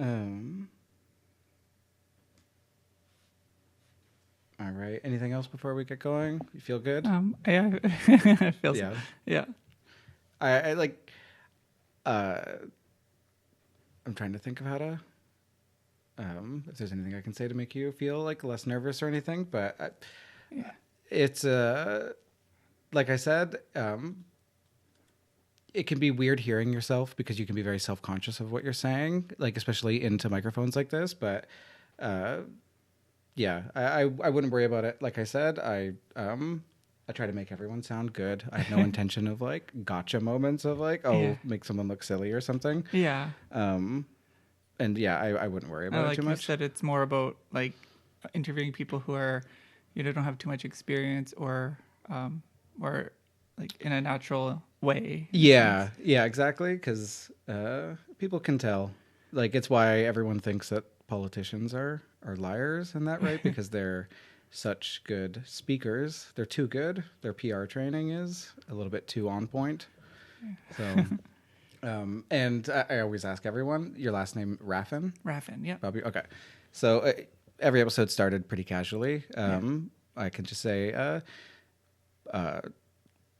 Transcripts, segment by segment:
All right. Anything else before we get going? You feel good? Yeah, it feels, Yeah. yeah. I like. Uh, I'm trying to think of how to. If there's anything I can say to make you feel like less nervous or anything, but Yeah. it's like I said, it can be weird hearing yourself because you can be very self-conscious of what you're saying, like especially into microphones like this. But uh, yeah, I wouldn't worry about it. Like I said, I try to make everyone sound good. I have no intention of like gotcha moments of like, Yeah. oh, make someone look silly or something. Yeah. Um, and yeah, I wouldn't worry about it too Like you much. said, it's more about like interviewing people who are, don't have too much experience or like in a natural way, in a sense. Yeah, exactly. Because people can tell. Like it's why everyone thinks that politicians are liars and that, right? Because they're such good speakers. They're too good. Their PR training is a little bit too on point. So, and I always ask everyone, your last name Raffin? Raffin, yeah. Bobby. Okay. So every episode started pretty casually. Yeah. I can just say.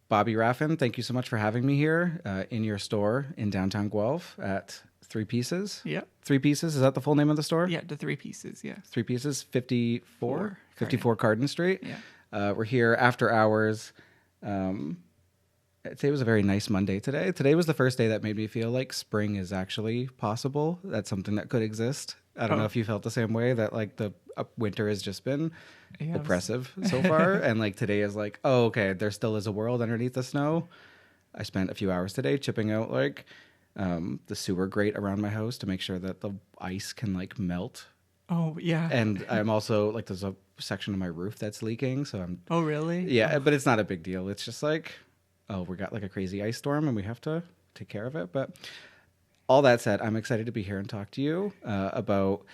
Bobby Raffin, thank you so much for having me here in your store in downtown Guelph at Three Pieces. Yeah. Three Pieces, is that the full name of the store? Yeah, the 3 pieces, yeah. Three Pieces, 54? 54 Carden Street. Yeah. We're here after hours. I'd say it was a very nice Monday today. Today was the first day that made me feel like spring is actually possible. That's something that could exist. I don't know if you felt the same way, that like the winter has just been oppressive so far. And like today is like, oh, okay, there still is a world underneath the snow. I spent a few hours today chipping out like the sewer grate around my house to make sure that the ice can like melt. Oh, yeah. And I'm also like, there's a section of my roof that's leaking. So I'm, Oh, really? yeah, but it's not a big deal. It's just like, oh, we got like a crazy ice storm and we have to take care of it. But all that said, I'm excited to be here and talk to you about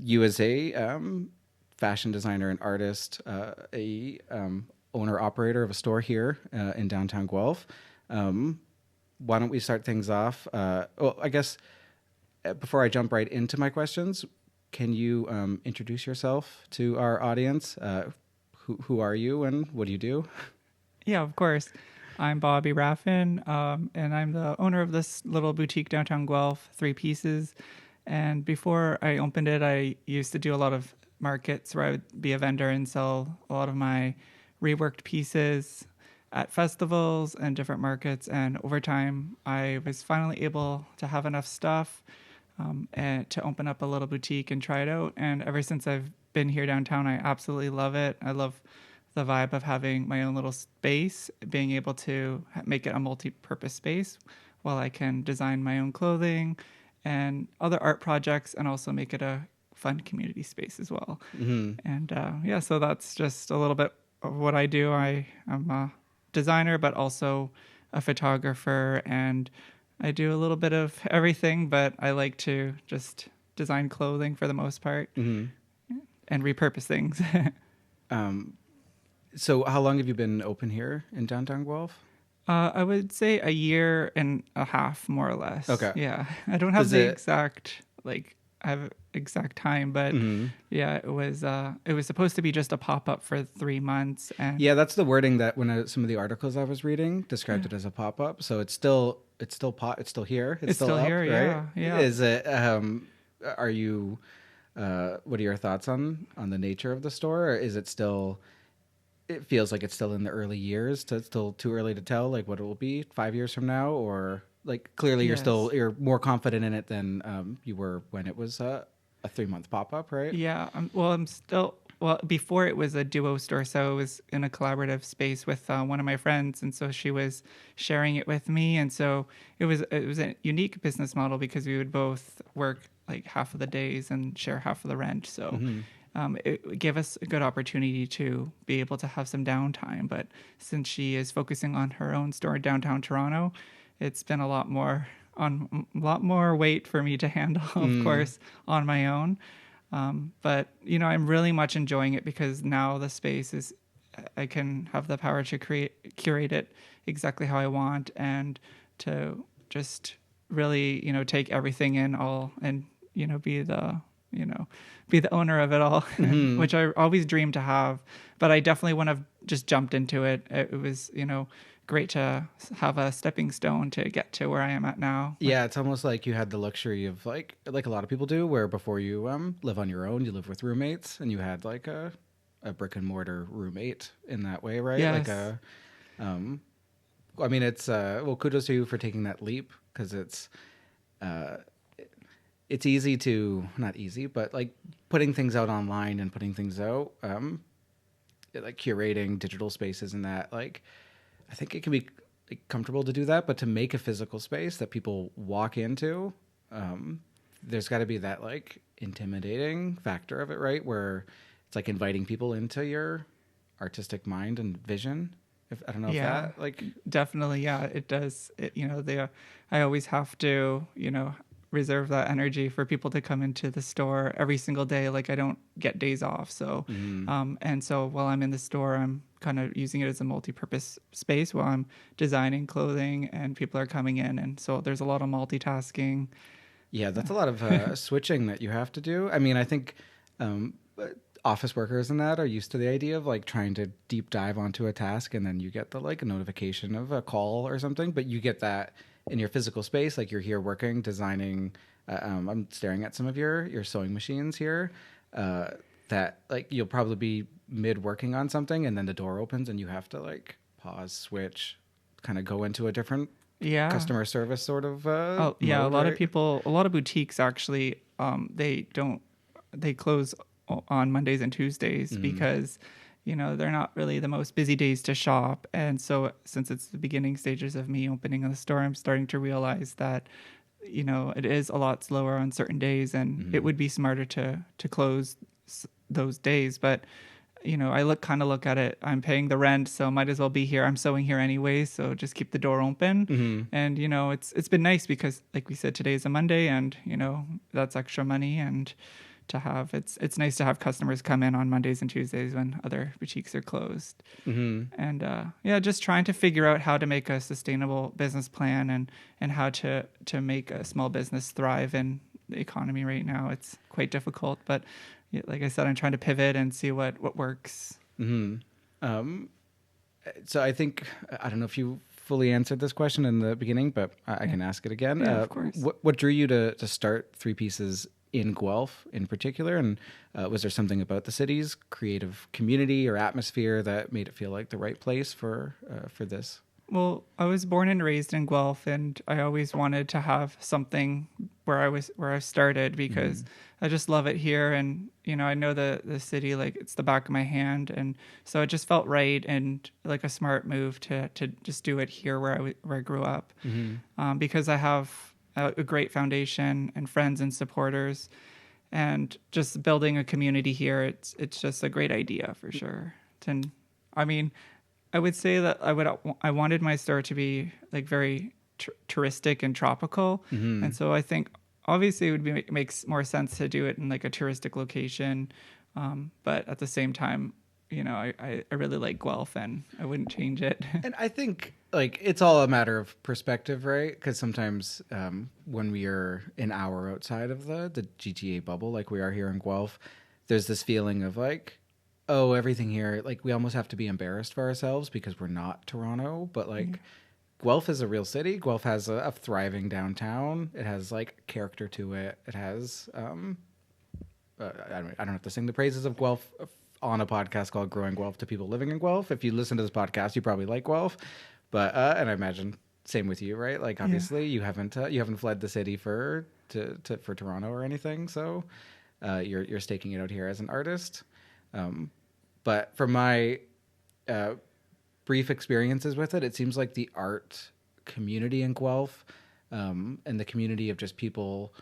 you as a fashion designer and artist, a owner operator of a store here in downtown Guelph. Why don't we start things off? Well, I guess before I jump right into my questions, can you introduce yourself to our audience? Who are you and what do you do? Yeah, of course. I'm Bobby Raffin, and I'm the owner of this little boutique downtown Guelph, 3 Pieces. And before I opened it, I used to do a lot of markets where I would be a vendor and sell a lot of my reworked pieces at festivals and different markets. And over time, I was finally able to have enough stuff and to open up a little boutique and try it out. And ever since I've been here downtown, I absolutely love it. I love the vibe of having my own little space, being able to make it a multi-purpose space while I can design my own clothing and other art projects and also make it a fun community space as well. Mm-hmm. And yeah, so that's just a little bit of what I do. I'm a designer, but also a photographer, and I do a little bit of everything, but I like to just design clothing for the most part and repurpose things. So how long have you been open here in downtown Guelph? I would say a year and a half, more or less. Okay. Yeah, I don't have the exact I have exact time, but yeah, it was supposed to be just a pop up for 3 months, and Yeah, that's the wording that some of the articles I was reading described it as a pop up. So it's still here. It's still up, here. right? Yeah. Is it? Are you? What are your thoughts on the nature of the store? Or is it still? It feels like it's still in the early years. It's still too early to tell, like what it will be 5 years from now, or like clearly you're more confident in it than you were when it was a 3-month pop up, right? Yeah. I'm still. Well, before it was a duo store, so it was in a collaborative space with one of my friends, and so she was sharing it with me, and so it was a unique business model because we would both work like half of the days and share half of the rent. So it gave us a good opportunity to be able to have some downtime. But since she is focusing on her own store in downtown Toronto, it's been a lot more weight for me to handle, of course, on my own. But I'm really much enjoying it because now the space is, I can have the power to curate it exactly how I want and to just really, take everything in all and, be the be the owner of it all, which I always dreamed to have. But I definitely wouldn't have just jumped into it. It was, great to have a stepping stone to get to where I am at now. Yeah, it's almost like you had the luxury of like a lot of people do, where before you live on your own, you live with roommates, and you had like a brick and mortar roommate in that way, right? Yes. Like I mean, it's well, kudos to you for taking that leap, because it's easy to, not easy, but like putting things out online and putting things out, like curating digital spaces and that, like, I think it can be like comfortable to do that, but to make a physical space that people walk into, there's got to be that like intimidating factor of it, right? Where it's like inviting people into your artistic mind and vision. If I don't know if that like definitely, yeah, it does. I always have to, reserve that energy for people to come into the store every single day. Like I don't get days off. So, and so while I'm in the store, I'm kind of using it as a multi-purpose space while I'm designing clothing and people are coming in. And so there's a lot of multitasking. Yeah, that's a lot of switching that you have to do. I mean, I think office workers and that are used to the idea of like trying to deep dive onto a task, and then you get the like a notification of a call or something, but you get that in your physical space, like you're here working, designing. I'm staring at some of your sewing machines here. That like you'll probably be mid working on something, and then the door opens, and you have to like pause, switch, kind of go into a different customer service sort of. A lot of people, a lot of boutiques actually, they close on Mondays and Tuesdays because they're not really the most busy days to shop. And so since it's the beginning stages of me opening the store, I'm starting to realize that, it is a lot slower on certain days, and it would be smarter to close those days. But, I look at it, I'm paying the rent, so might as well be here. I'm sewing here anyway, so just keep the door open. And, it's been nice because like we said, today is a Monday, and, that's extra money. And to have it's nice to have customers come in on Mondays and Tuesdays when other boutiques are closed. And just trying to figure out how to make a sustainable business plan and how to make a small business thrive in the economy right now. It's quite difficult, but like I said, I'm trying to pivot and see what works. So I think, I don't know if you fully answered this question in the beginning, but I can ask it again. Of course. What drew you to start Three Pieces in Guelph in particular, and was there something about the city's creative community or atmosphere that made it feel like the right place for this? Well, I was born and raised in Guelph, and I always wanted to have something where I started because I just love it here, and I know the city like it's the back of my hand, and so it just felt right and like a smart move to just do it here where I grew up, because I have a great foundation and friends and supporters, and just building a community here. It's just a great idea for sure. And I mean, I would say that I wanted my store to be like very touristic and tropical, and so I think obviously it makes more sense to do it in like a touristic location, but at the same time, I really like Guelph, and I wouldn't change it. And I think like it's all a matter of perspective, right? Because sometimes when we are an hour outside of the GTA bubble, like we are here in Guelph, there's this feeling of like, oh, everything here, like we almost have to be embarrassed for ourselves because we're not Toronto. But like Guelph is a real city. Guelph has a thriving downtown. It has like character to it. It has I don't have to sing the praises of Guelph on a podcast called Growing Guelph to people living in Guelph. If you listen to this podcast, you probably like Guelph, but and I imagine same with you, right? Like obviously you haven't fled the city for Toronto or anything, so you're staking it out here as an artist. But from my brief experiences with it, it seems like the art community in Guelph and the community of just people.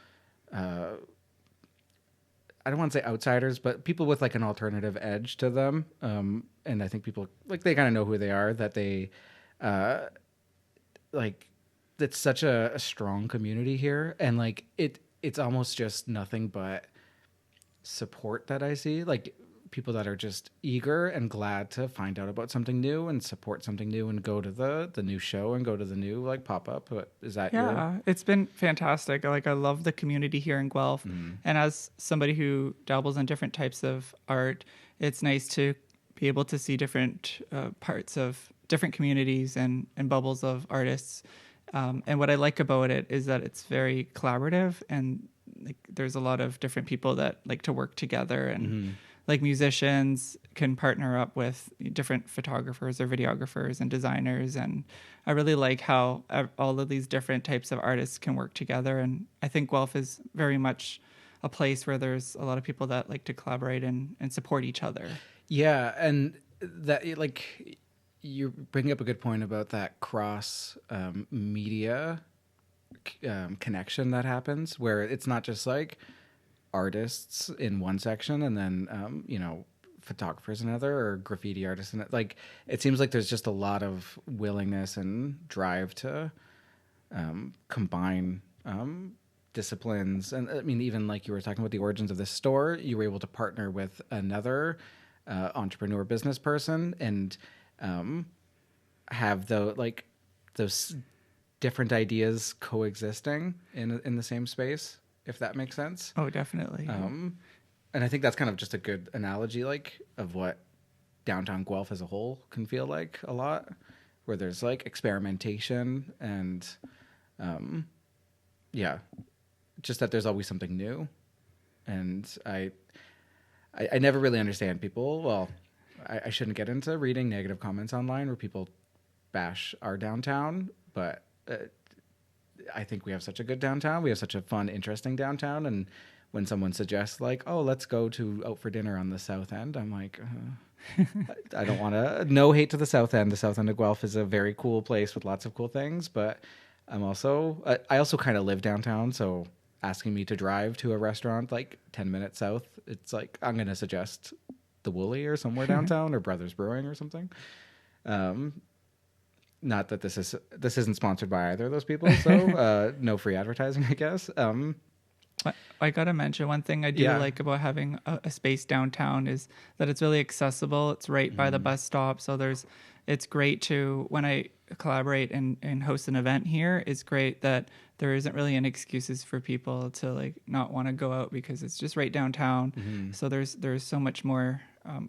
I don't want to say outsiders, but people with like an alternative edge to them. And I think people like they kind of know who they are, that they like it's such a strong community here. And like it's almost just nothing but support that I see. Like people that are just eager and glad to find out about something new and support something new and go to the new show and go to the new like pop-up. Is that your... Yeah, it's been fantastic. Like I love the community here in Guelph. And as somebody who dabbles in different types of art, it's nice to be able to see different parts of different communities and bubbles of artists. And what I like about it is that it's very collaborative, and like there's a lot of different people that like to work together, and like musicians can partner up with different photographers or videographers and designers. And I really like how all of these different types of artists can work together. And I think Guelph is very much a place where there's a lot of people that like to collaborate and support each other. Yeah, and that like you bring up a good point about that cross media connection that happens, where it's not just like artists in one section and then photographers in another, or graffiti artists in it. Like it seems like there's just a lot of willingness and drive to combine disciplines. And I mean, even like you were talking about the origins of this store, you were able to partner with another entrepreneur business person and have those different ideas coexisting in the same space, if that makes sense. Oh, definitely. And I think that's kind of just a good analogy, like of what downtown Guelph as a whole can feel like a lot, where there's like experimentation and just that there's always something new. And I never really understand people. Well, I shouldn't get into reading negative comments online where people bash our downtown, but I think we have such a good downtown. We have such a fun, interesting downtown. And when someone suggests like, oh, let's go out for dinner on the South End, I'm like, I don't want to, no hate to the South End. The South End of Guelph is a very cool place with lots of cool things, but I also kind of live downtown. So asking me to drive to a restaurant like 10 minutes south, it's like, I'm going to suggest the Woolly or somewhere downtown or Brothers Brewing or something. Not that this isn't sponsored by either of those people, so no free advertising, I guess. I gotta mention one thing I do like about having a space downtown is that it's really accessible. It's right by the bus stop, so it's great to, when I collaborate and host an event here, it's great that there isn't really any excuses for people to like not want to go out because it's just right downtown. So there's so much more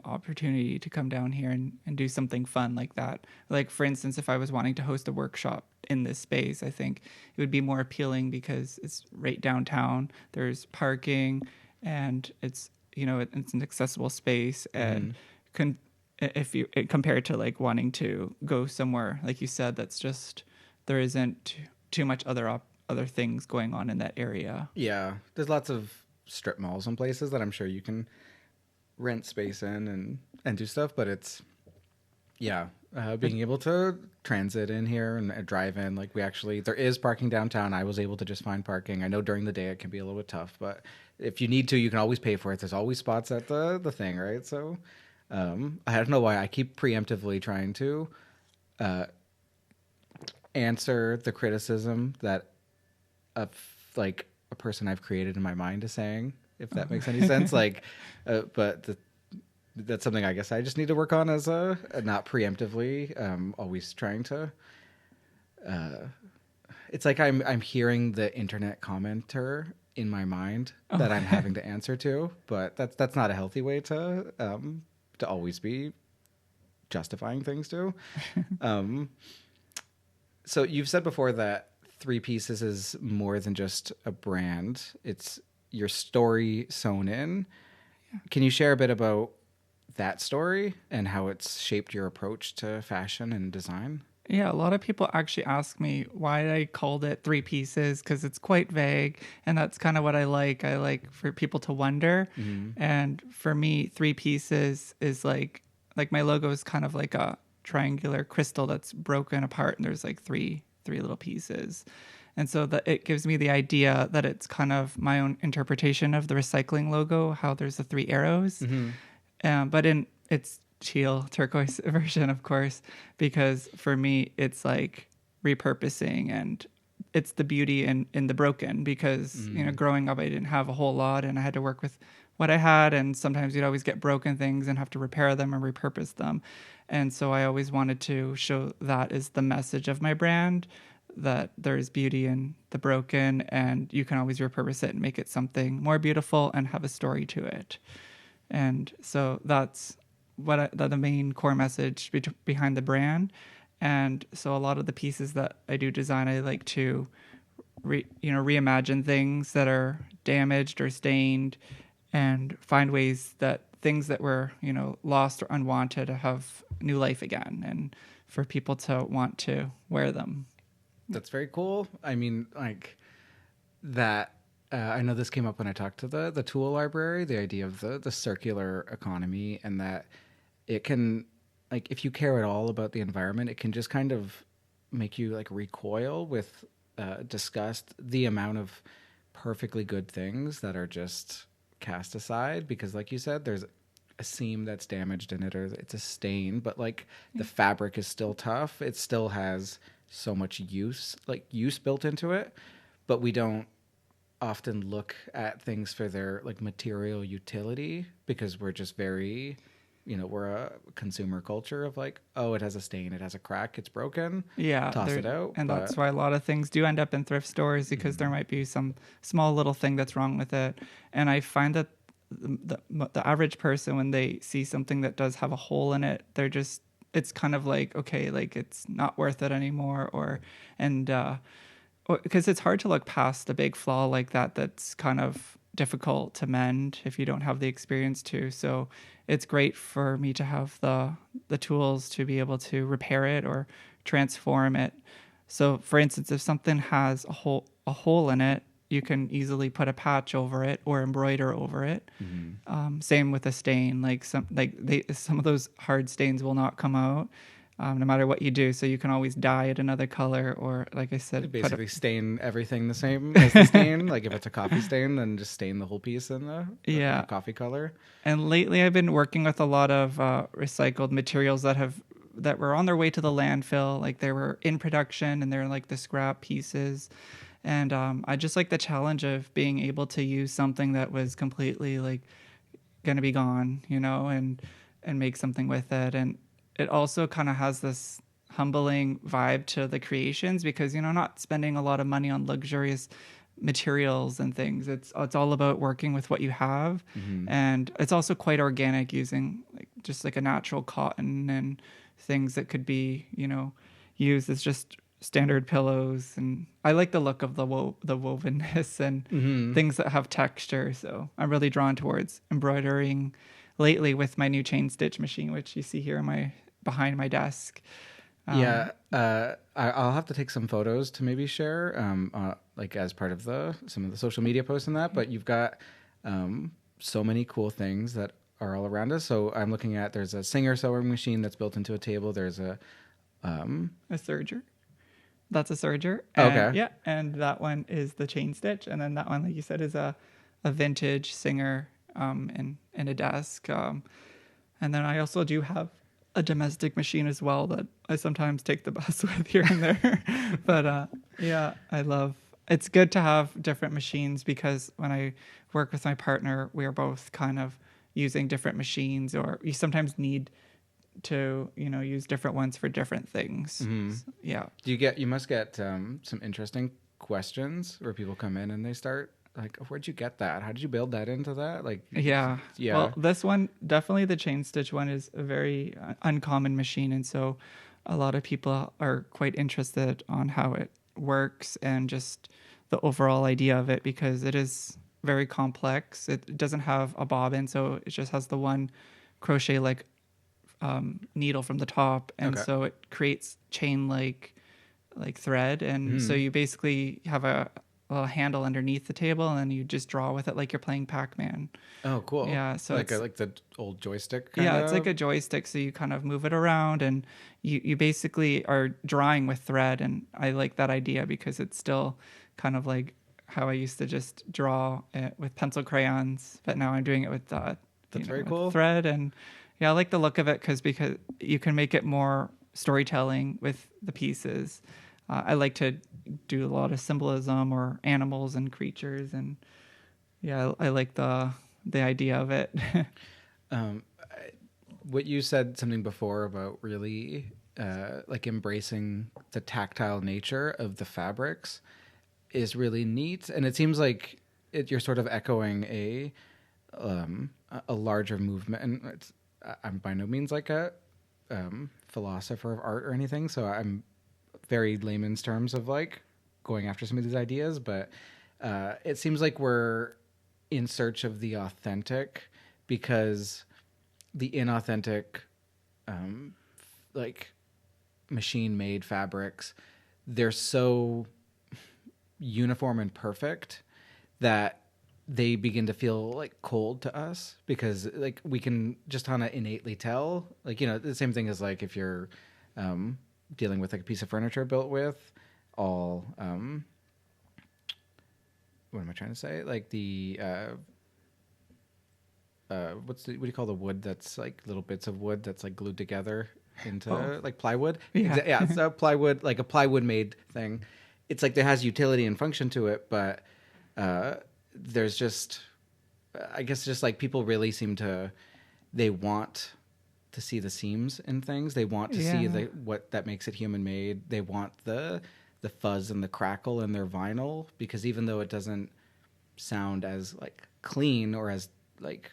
opportunity to come down here and do something fun like that. Like for instance, if I was wanting to host a workshop in this space, I think it would be more appealing because it's right downtown. There's parking, and it's it's an accessible space, and compared to like wanting to go somewhere like you said, that's just there isn't too much other things going on in that area. Yeah, there's lots of strip malls and places that I'm sure you can rent space in and do stuff, but it's being able to transit in here and drive in, like there is parking downtown. I was able to just find parking. I know during the day it can be a little bit tough, but if you need to, you can always pay for it. There's always spots at the thing, right? So I don't know why I keep preemptively trying to answer the criticism that a person I've created in my mind is saying, if that makes any sense. Like, but that's something I guess I just need to work on as not preemptively, always trying to. It's like I'm hearing the internet commenter in my mind that I'm having to answer to, but that's not a healthy way to always be justifying things to. So you've said before that Three Pieces is more than just a brand. It's your story sewn in. Yeah. Can you share a bit about that story and how it's shaped your approach to fashion and design? Yeah, a lot of people actually ask me why I called it Three Pieces, because it's quite vague, and that's kind of what I like. I like for people to wonder. And for me, Three Pieces is like my logo is kind of like a triangular crystal that's broken apart, and there's like three little pieces. And so it gives me the idea that it's kind of my own interpretation of the recycling logo, how there's the three arrows. But in its teal turquoise version, of course, because for me, it's like repurposing, and it's the beauty in the broken, because, growing up, I didn't have a whole lot, and I had to work with what I had, and sometimes you'd always get broken things and have to repair them and repurpose them. And so I always wanted to show that is the message of my brand, that there's beauty in the broken and you can always repurpose it and make it something more beautiful and have a story to it. And so that's the main core message behind the brand. And so a lot of the pieces that I do design, I like to reimagine things that are damaged or stained, and find ways that things that were, lost or unwanted have new life again, and for people to want to wear them. That's very cool. I mean, like that. I know this came up when I talked to the tool library, the idea of the circular economy, and that it can, like, if you care at all about the environment, it can just kind of make you like recoil with disgust the amount of perfectly good things that are just cast aside because, like you said, there's a seam that's damaged in it or it's a stain, but like the fabric is still tough. It still has so much use built into it, but we don't often look at things for their like material utility because we're just very, we're a consumer culture of like, oh, it has a stain, it has a crack, it's broken, toss it out. And that's why a lot of things do end up in thrift stores, because there might be some small little thing that's wrong with it. And I find that the average person, when they see something that does have a hole in it, it's kind of like, okay, like it's not worth it anymore, because it's hard to look past a big flaw like that that's kind of difficult to mend if you don't have the experience to. So it's great for me to have the tools to be able to repair it or transform it. So for instance, if something has a hole in it, you can easily put a patch over it or embroider over it. Same with a stain. Like some of those hard stains will not come out. No matter what you do. So you can always dye it another color, or like I said, basically stain everything the same as the stain. Like if it's a coffee stain, then just stain the whole piece in the coffee color. And lately I've been working with a lot of recycled materials that were on their way to the landfill. Like they were in production and they're like the scrap pieces. And I just like the challenge of being able to use something that was completely like going to be gone, and make something with it. And it also kind of has this humbling vibe to the creations because, not spending a lot of money on luxurious materials and things. It's all about working with what you have. And it's also quite organic, using just like a natural cotton and things that could be, used as just standard pillows. And I like the look of the wovenness and things that have texture. So I'm really drawn towards embroidering lately with my new chain stitch machine, which you see here behind my desk. I'll have to take some photos to maybe share, like as part of some of the social media posts and that. But you've got so many cool things that are all around us. So I'm looking at, there's a Singer sewing machine that's built into a table. There's a serger. That's a serger. Okay. Yeah, and that one is the chain stitch, and then that one, like you said, is a vintage Singer in a desk. And then I also do have a domestic machine as well that I sometimes take the bus with here and there. But it's good to have different machines, because when I work with my partner, we are both kind of using different machines, or you sometimes need to, use different ones for different things. So, yeah. You must get some interesting questions where people come in and they start like, where'd you get that? How did you build that into that? Like, yeah. Well, this one, definitely the chain stitch one, is a very uncommon machine. And so a lot of people are quite interested on how it works and just the overall idea of it, because it is very complex. It doesn't have a bobbin, so it just has the one crochet needle from the top. And so it creates chain like thread. And so you basically have a handle underneath the table, and then you just draw with it like you're playing Pac-Man. Oh, cool. Yeah, so like the old joystick it's like a joystick, so you kind of move it around, and you basically are drawing with thread. And I like that idea because it's still kind of like how I used to just draw it with pencil crayons, but now I'm doing it with That's very cool. thread. And I like the look of it because you can make it more storytelling with the pieces. I like to do a lot of symbolism or animals and creatures, and I like the the idea of it. What you said something before about really like embracing the tactile nature of the fabrics is really neat, and it seems like you're sort of echoing a larger movement. And I'm by no means like a philosopher of art or anything, so I'm very layman's terms of like going after some of these ideas, but it seems like we're in search of the authentic, because the inauthentic like machine made fabrics, they're so uniform and perfect that they begin to feel like cold to us, because like we can just kind of innately tell, like, you know, the same thing as like if you're dealing with like a piece of furniture built with all what am I trying to say, like the what do you call the wood that's like little bits of wood that's like glued together into like plywood? Yeah. Yeah, so plywood, like a plywood made thing, it's like there has utility and function to it, but there's just, I guess, just like people really seem to, they want to see the seams in things. They want to see what that makes it human made. They want the fuzz and the crackle in their vinyl, because even though it doesn't sound as like clean or as like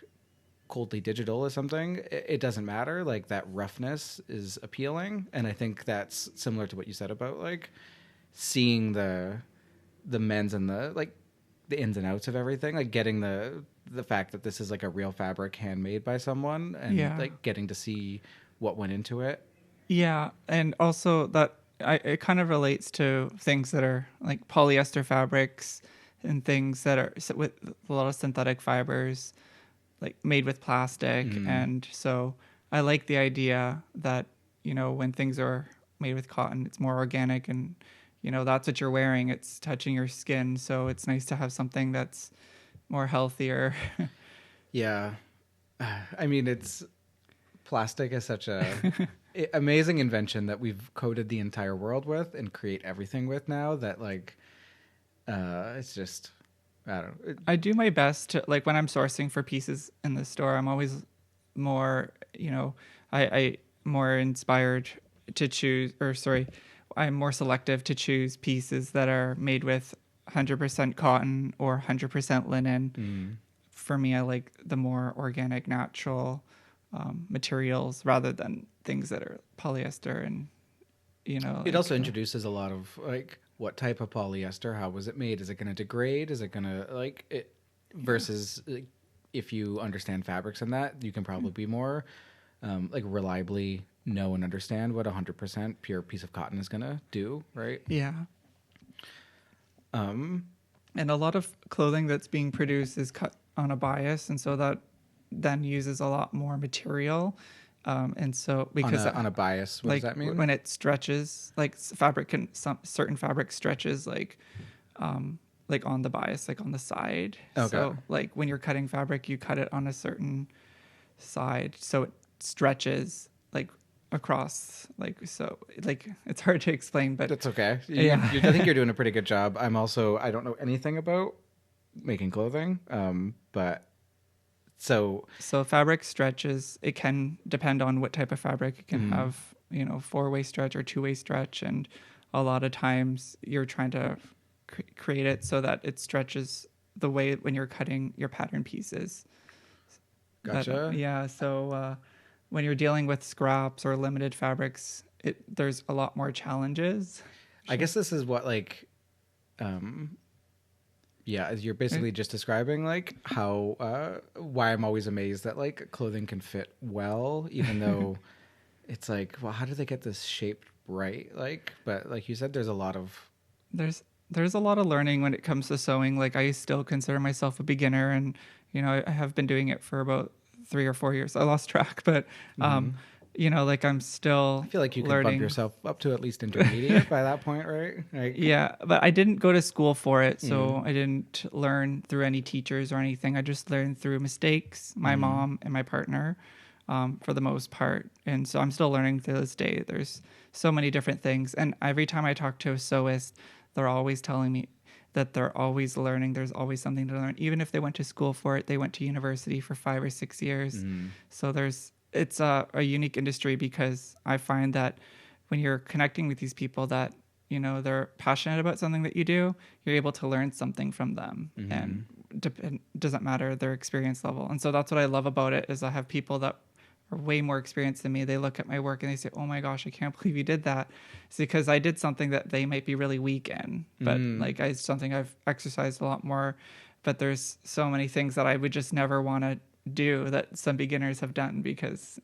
coldly digital or something, it doesn't matter. Like that roughness is appealing, and I think that's similar to what you said about like seeing the mends and the like the ins and outs of everything, like getting the fact that this is like a real fabric handmade by someone, and like getting to see what went into it. Yeah, and also that it kind of relates to things that are like polyester fabrics and things that are with a lot of synthetic fibers, like made with plastic. And so I like the idea that, you know, when things are made with cotton, it's more organic, and you know, that's what you're wearing. It's touching your skin. So it's nice to have something that's more healthier. Yeah. I mean, it's plastic is such a amazing invention that we've coated the entire world with and create everything with now, that like, it's just, I don't know. I do my best to, like, when I'm sourcing for pieces in the store, I'm always more, you know, I more inspired to choose, or sorry, I'm more selective to choose pieces that are made with 100% cotton or 100% linen. For me, I like the more organic, natural materials rather than things that are polyester. And, you know, it also introduces a lot of like, what type of polyester, how was it made? Is it going to degrade? Is it going to like it versus like, if you understand fabrics and that, you can probably be more like reliably know and understand what 100% pure piece of cotton is going to do, right? Yeah. And a lot of clothing that's being produced is cut on a bias, and so that then uses a lot more material. And so because on a bias, what like, does that mean? When it stretches, like certain fabric stretches like on the bias, like on the side. Okay. So like when you're cutting fabric, you cut it on a certain side, so it stretches like across, like, so like it's hard to explain, but that's okay. I think you're doing a pretty good job. I don't know anything about making clothing, but so fabric stretches. It can depend on what type of fabric. It can have, you know, 4-way stretch or 2-way stretch, and a lot of times you're trying to create it so that it stretches the way when you're cutting your pattern pieces. Gotcha. But, so when you're dealing with scraps or limited fabrics, there's a lot more challenges. I guess this is what like you're basically just describing like how why I'm always amazed that like clothing can fit well, even though it's like, well, how do they get this shaped right? Like, but like you said, there's a lot of learning when it comes to sewing. Like, I still consider myself a beginner, and you know, I have been doing it for about 3 or 4 years. I lost track, but you know, like I'm still I feel like you can learning. bump yourself up to at least intermediate by that point, right? Like, yeah, but I didn't go to school for it, so I didn't learn through any teachers or anything. I just learned through mistakes, my mom and my partner, for the most part. And so I'm still learning to this day. There's so many different things, and every time I talk to a sewist, they're always telling me that they're always learning. There's always something to learn. Even if they went to school for it, they went to university for 5 or 6 years. So it's a unique industry, because I find that when you're connecting with these people that, you know, they're passionate about something that you do, you're able to learn something from them. And doesn't matter their experience level. And so that's what I love about it, is I have people that are way more experienced than me. They look at my work and they say, oh my gosh, I can't believe you did that. It's because I did something that they might be really weak in, but like it's something I've exercised a lot more. But there's so many things that I would just never want to do that some beginners have done, because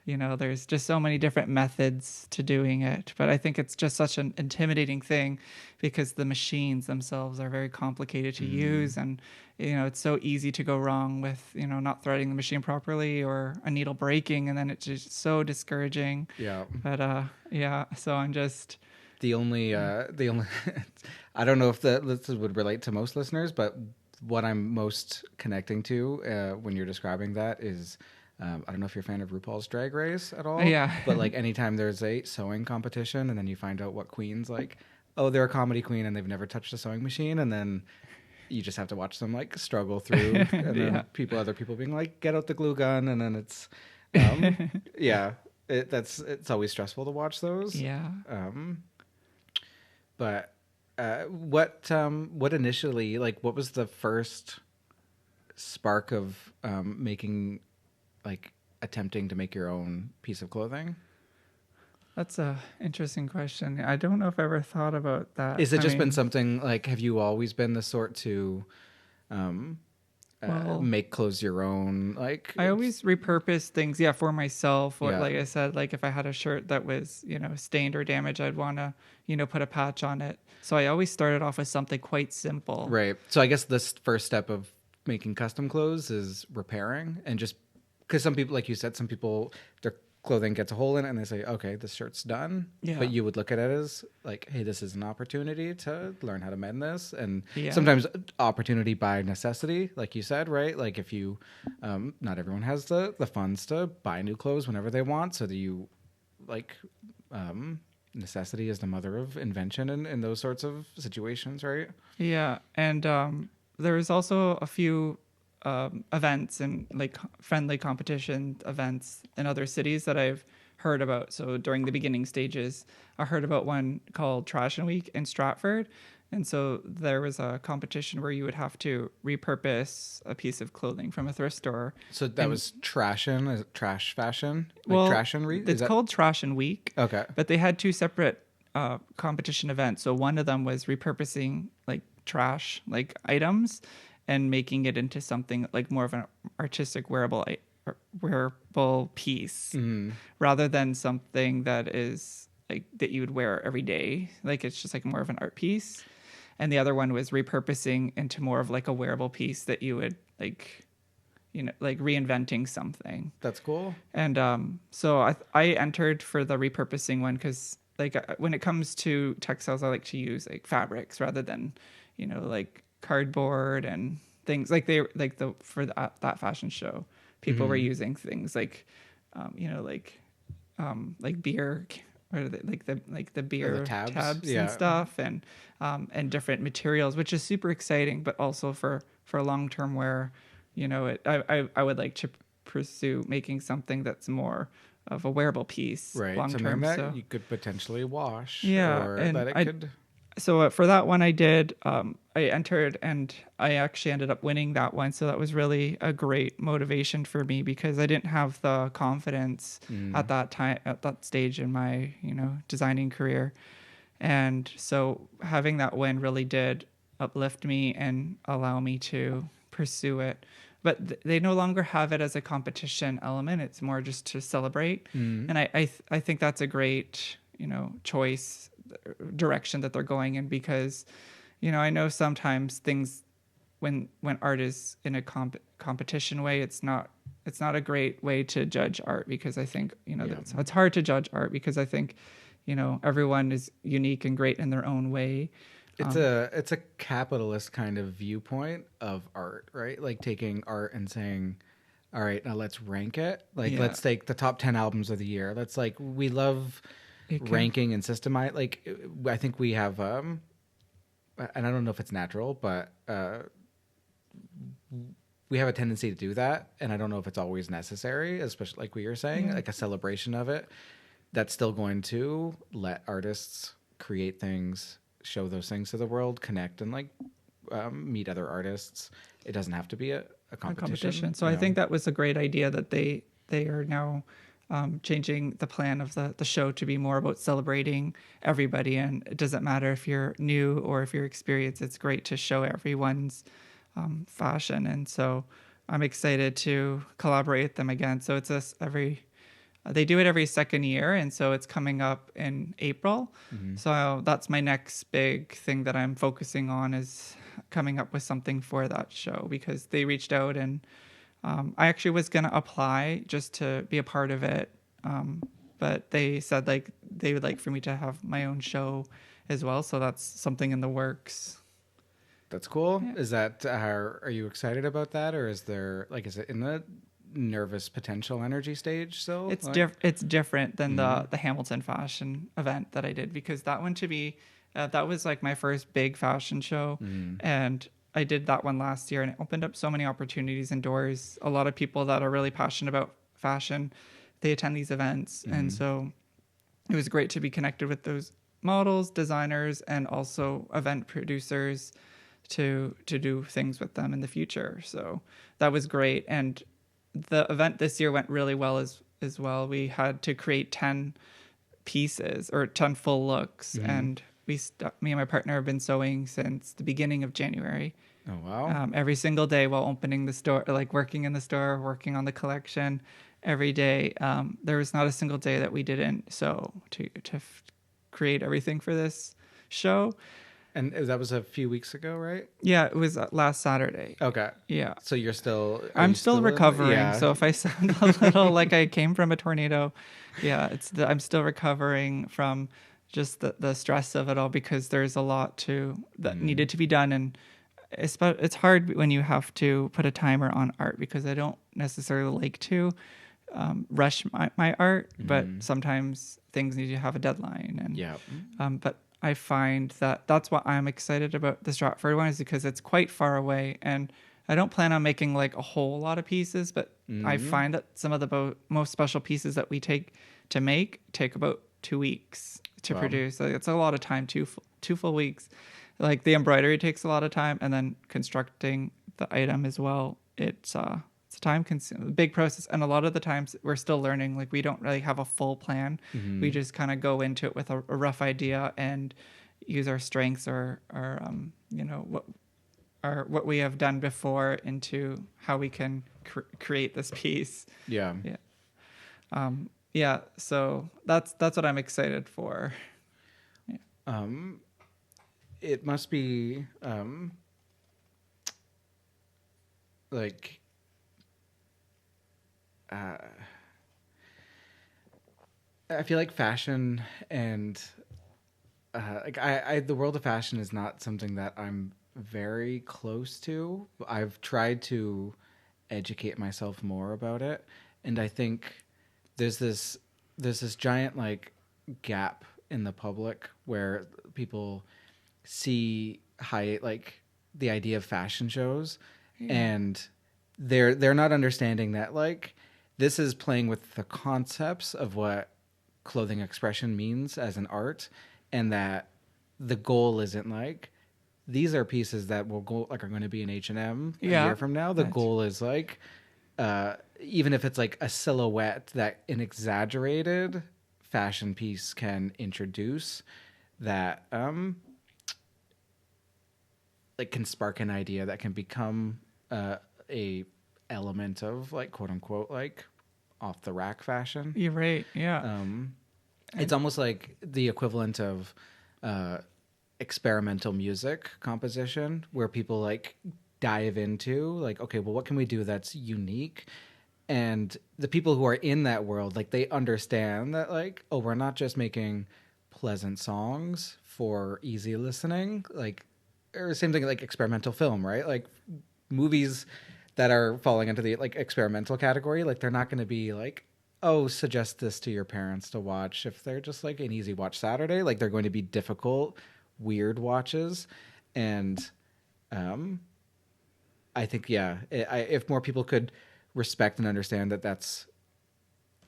you know, there's just so many different methods to doing it. But I think it's just such an intimidating thing, because the machines themselves are very complicated to use, and you know, it's so easy to go wrong with, you know, not threading the machine properly or a needle breaking, and then it's just so discouraging. But so I'm just the only I don't know if this would relate to most listeners, but what I'm most connecting to when you're describing that is, I don't know if you're a fan of RuPaul's Drag Race at all. Yeah. But like anytime there's a sewing competition and then you find out what queen's like, oh, they're a comedy queen and they've never touched a sewing machine, and then you just have to watch them like struggle through, and then other people being like, get out the glue gun, and then it's it's always stressful to watch those. But what initially, like, what was the first spark of making, like, attempting to make your own piece of clothing? That's a interesting question. I don't know if I ever thought about that. Is it been something like, have you always been the sort to make clothes your own? Like, I always repurpose things, for myself. Or like I said, like if I had a shirt that was, you know, stained or damaged, I'd want to, you know, put a patch on it. So I always started off with something quite simple. Right. So I guess this first step of making custom clothes is repairing, and just because some people, like you said, some people, their clothing gets a hole in it and they say, okay, this shirt's done. But you would look at it as like, hey, this is an opportunity to learn how to mend this. And sometimes opportunity by necessity, like you said, right? Like if you, not everyone has the funds to buy new clothes whenever they want. So that you like, necessity is the mother of invention in those sorts of situations, right? Yeah. And there's also a few events and like friendly competition events in other cities that I've heard about. So during the beginning stages, I heard about one called Trash and Week in Stratford. And so there was a competition where you would have to repurpose a piece of clothing from a thrift store. So that was trash fashion? Like Trash and Week? It's called Trash and Week. Okay. But they had two separate competition events. So one of them was repurposing like trash, like items, and making it into something like more of an artistic wearable piece, rather than something that is like that you would wear every day. Like it's just like more of an art piece. And the other one was repurposing into more of like a wearable piece that you would like, you know, like reinventing something. That's cool. And so I entered for the repurposing one, because like when it comes to textiles, I like to use like fabrics rather than, you know, like cardboard and things like that fashion show, people were using things like you know, like beer, or the beer tabs and stuff, and different materials, which is super exciting, but also for long-term wear, you know, I would like to pursue making something that's more of a wearable piece, right? Long-term, that you could potentially wash, or and that it could. So for that one, I did. I entered, and I actually ended up winning that one. So that was really a great motivation for me, because I didn't have the confidence at that stage in my, you know, designing career, and so having that win really did uplift me and allow me to pursue it. But they no longer have it as a competition element. It's more just to celebrate, and I think that's a great, you know, choice direction that they're going in, because, you know, I know sometimes things when art is in a competition way, it's not a great way to judge art, because I think, you know, it's hard to judge art, because I think, you know, everyone is unique and great in their own way. It's a capitalist kind of viewpoint of art, right? Like taking art and saying, all right, now let's rank it. Like let's take the top 10 albums of the year. That's like, we love ranking and systemize. Like I think we have and I don't know if it's natural, but we have a tendency to do that, and I don't know if it's always necessary, especially like what you're saying, like a celebration of it. That's still going to let artists create things, show those things to the world, connect, and like meet other artists. It doesn't have to be a competition. So I think that was a great idea that they are now changing the plan of the show to be more about celebrating everybody. And it doesn't matter if you're new or if you're experienced. It's great to show everyone's fashion. And so I'm excited to collaborate with them again. So it's they do it every second year. And so it's coming up in April. So that's my next big thing that I'm focusing on, is coming up with something for that show, because they reached out, and I actually was going to apply just to be a part of it. But they said like they would like for me to have my own show as well. So that's something in the works. That's cool. Yeah. Is that are you excited about that, or is it in the nervous potential energy stage still? It's different than the Hamilton fashion event that I did, because that one that was like my first big fashion show, and I did that one last year, and it opened up so many opportunities and doors. A lot of people that are really passionate about fashion, they attend these events, and so it was great to be connected with those models, designers, and also event producers to do things with them in the future. So that was great, and the event this year went really well as well. We had to create 10 pieces or 10 full looks, and me and my partner have been sewing since the beginning of January. Oh wow! Every single day while opening the store, like working in the store, working on the collection, every day. There was not a single day that we didn't sew to create everything for this show. And that was a few weeks ago, right? Yeah, it was last Saturday. Okay. Yeah. So I'm still recovering. Yeah. So if I sound a little like I came from a tornado, yeah, I'm still recovering from just the stress of it all, because there's a lot that needed to be done. And it's hard when you have to put a timer on art, because I don't necessarily like to rush my art, but sometimes things need to have a deadline. And but I find that's what I'm excited about the Stratford one, is because it's quite far away, and I don't plan on making like a whole lot of pieces, but I find that some of the most special pieces that we take about 2 weeks to produce. Like, it's a lot of time, two full weeks. Like the embroidery takes a lot of time, and then constructing the item as well. It's a time-consuming, big process, and a lot of the times we're still learning. Like, we don't really have a full plan. We just kind of go into it with a rough idea and use our strengths or what we have done before into how we can create this piece. Yeah. So that's what I'm excited for. Yeah. It must be like. I feel like fashion and the world of fashion is not something that I'm very close to. I've tried to educate myself more about it, and I think there's this giant like gap in the public where people see the idea of fashion shows, and they're not understanding that like this is playing with the concepts of what clothing expression means as an art, and that the goal isn't like these are pieces that will go like are going to be in H&M a year from now. The goal is like even if it's like a silhouette that an exaggerated fashion piece can introduce that like can spark an idea that can become a element of like quote unquote like off the rack fashion. You're right. Yeah. It's almost like the equivalent of experimental music composition, where people like dive into like, okay, well, what can we do that's unique? And the people who are in that world, like they understand that like, oh, we're not just making pleasant songs for easy listening, like, or same thing like experimental film, right? Like movies that are falling into the like experimental category, like they're not going to be like, oh, suggest this to your parents to watch if they're just like an easy watch Saturday. Like they're going to be difficult, weird watches. And I think, yeah, if more people could respect and understand that that's,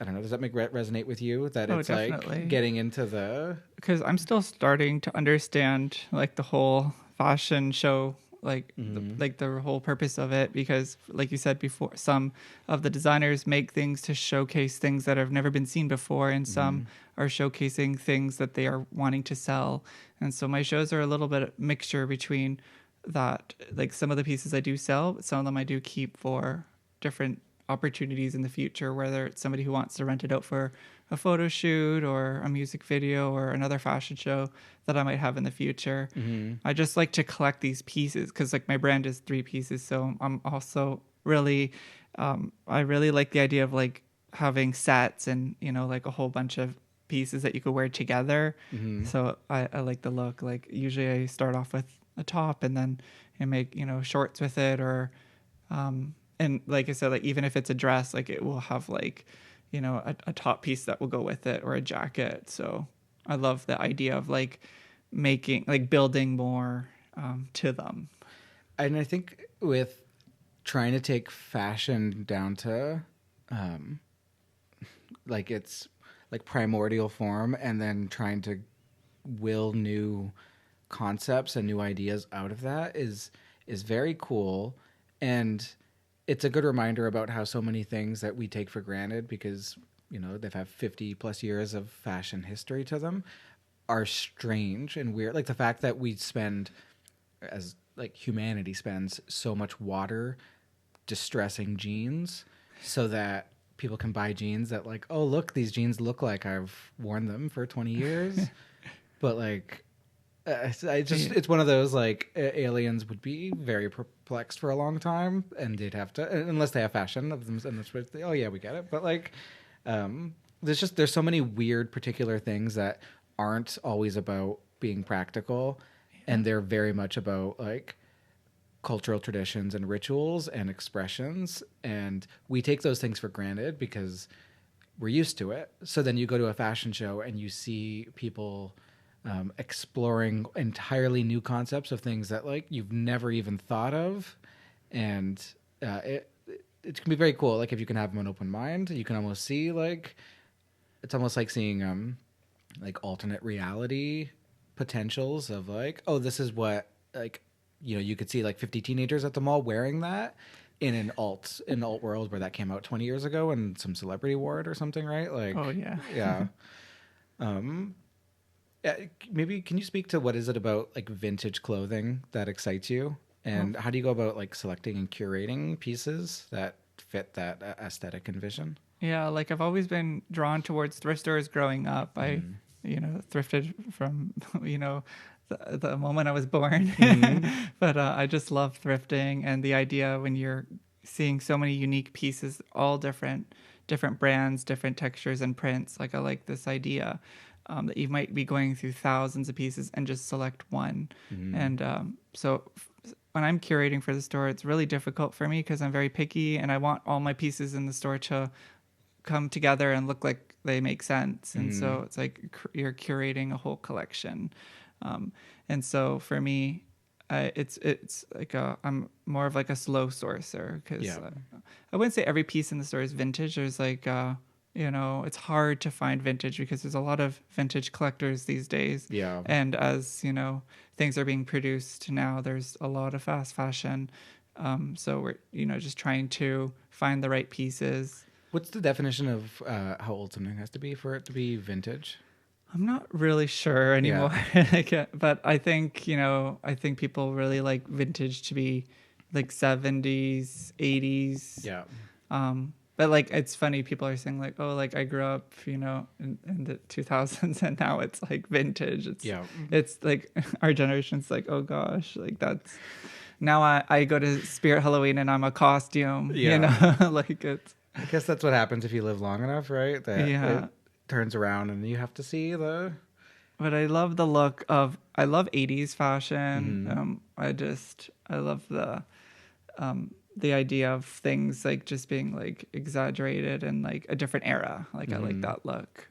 I don't know, does that make resonate with you? That Oh, it's definitely. like getting into the... Because I'm still starting to understand like the whole fashion show, like the whole purpose of it. Because, like you said before, some of the designers make things to showcase things that have never been seen before, and some are showcasing things that they are wanting to sell. And so my shows are a little bit of mixture between that. Like some of the pieces I do sell, but some of them I do keep for different opportunities in the future, whether it's somebody who wants to rent it out for a photo shoot or a music video or another fashion show that I might have in the future. I just like to collect these pieces because like my brand is 3 pieces. So I'm also really, I really like the idea of like having sets and, you know, like a whole bunch of pieces that you could wear together. So I like the look. Like usually I start off with a top and then I make, you know, shorts with it, or and like I said, like even if it's a dress, like it will have like, you know, a top piece that will go with it, or a jacket. So I love the idea of like making, like building more to them. And I think with trying to take fashion down to like its like primordial form, and then trying to will new concepts and new ideas out of that is very cool. And it's a good reminder about how so many things that we take for granted, because, you know, they've had 50 plus years of fashion history to them, are strange and weird. Like the fact that we spend, as like humanity spends, so much water distressing jeans so that people can buy jeans that, like, oh, look, these jeans look like I've worn them for 20 years. But like, it's one of those, like, aliens would be very perplexed for a long time, and they'd have to, unless they have fashion of them, and oh yeah, we get it. But like, there's so many weird particular things that aren't always about being practical, and they're very much about like cultural traditions and rituals and expressions, and we take those things for granted because we're used to it. So then you go to a fashion show and you see people exploring entirely new concepts of things that like you've never even thought of, and it can be very cool. Like if you can have an open mind, you can almost see like, it's almost like seeing like alternate reality potentials of like, oh, this is what, like, you know, you could see like 50 teenagers at the mall wearing that in an alt world where that came out 20 years ago and some celebrity wore it or something, right? Like, Oh yeah. yeah. Maybe can you speak to what is it about like vintage clothing that excites you, and how do you go about like selecting and curating pieces that fit that aesthetic and vision? Yeah, like I've always been drawn towards thrift stores growing up. I, you know, thrifted from, you know, the moment I was born. But I just love thrifting, and the idea when you're seeing so many unique pieces, all different brands, different textures and prints. Like I like this idea that you might be going through thousands of pieces and just select one. And so when I'm curating for the store, it's really difficult for me because I'm very picky and I want all my pieces in the store to come together and look like they make sense. And so it's like you're curating a whole collection. And so for me, it's like I'm more of like a slow sourcer, because I wouldn't say every piece in the store is vintage. There's like, you know, it's hard to find vintage because there's a lot of vintage collectors these days. Yeah. And as, you know, things are being produced now, there's a lot of fast fashion. So we're, you know, just trying to find the right pieces. What's the definition of how old something has to be for it to be vintage? I'm not really sure anymore. Yeah. But I think, you know, I think people really like vintage to be like 70s, 80s. Yeah. But like, it's funny, people are saying like, oh, like I grew up, you know, in the 2000s and now it's like vintage. It's like our generation's like, oh gosh, like that's, now I go to Spirit Halloween and I'm a costume, you know, like it's. I guess that's what happens if you live long enough, right? That it turns around and you have to see the... But I love the look of, I love 80s fashion. I love the idea of things like just being like exaggerated and like a different era. Like I like that look.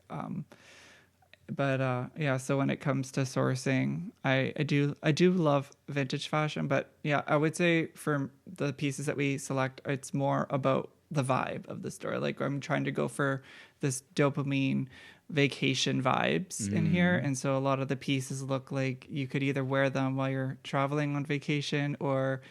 But yeah, so when it comes to sourcing, I do love vintage fashion, but yeah, I would say for the pieces that we select, it's more about the vibe of the store. Like I'm trying to go for this dopamine vacation vibes in here, and so a lot of the pieces look like you could either wear them while you're traveling on vacation or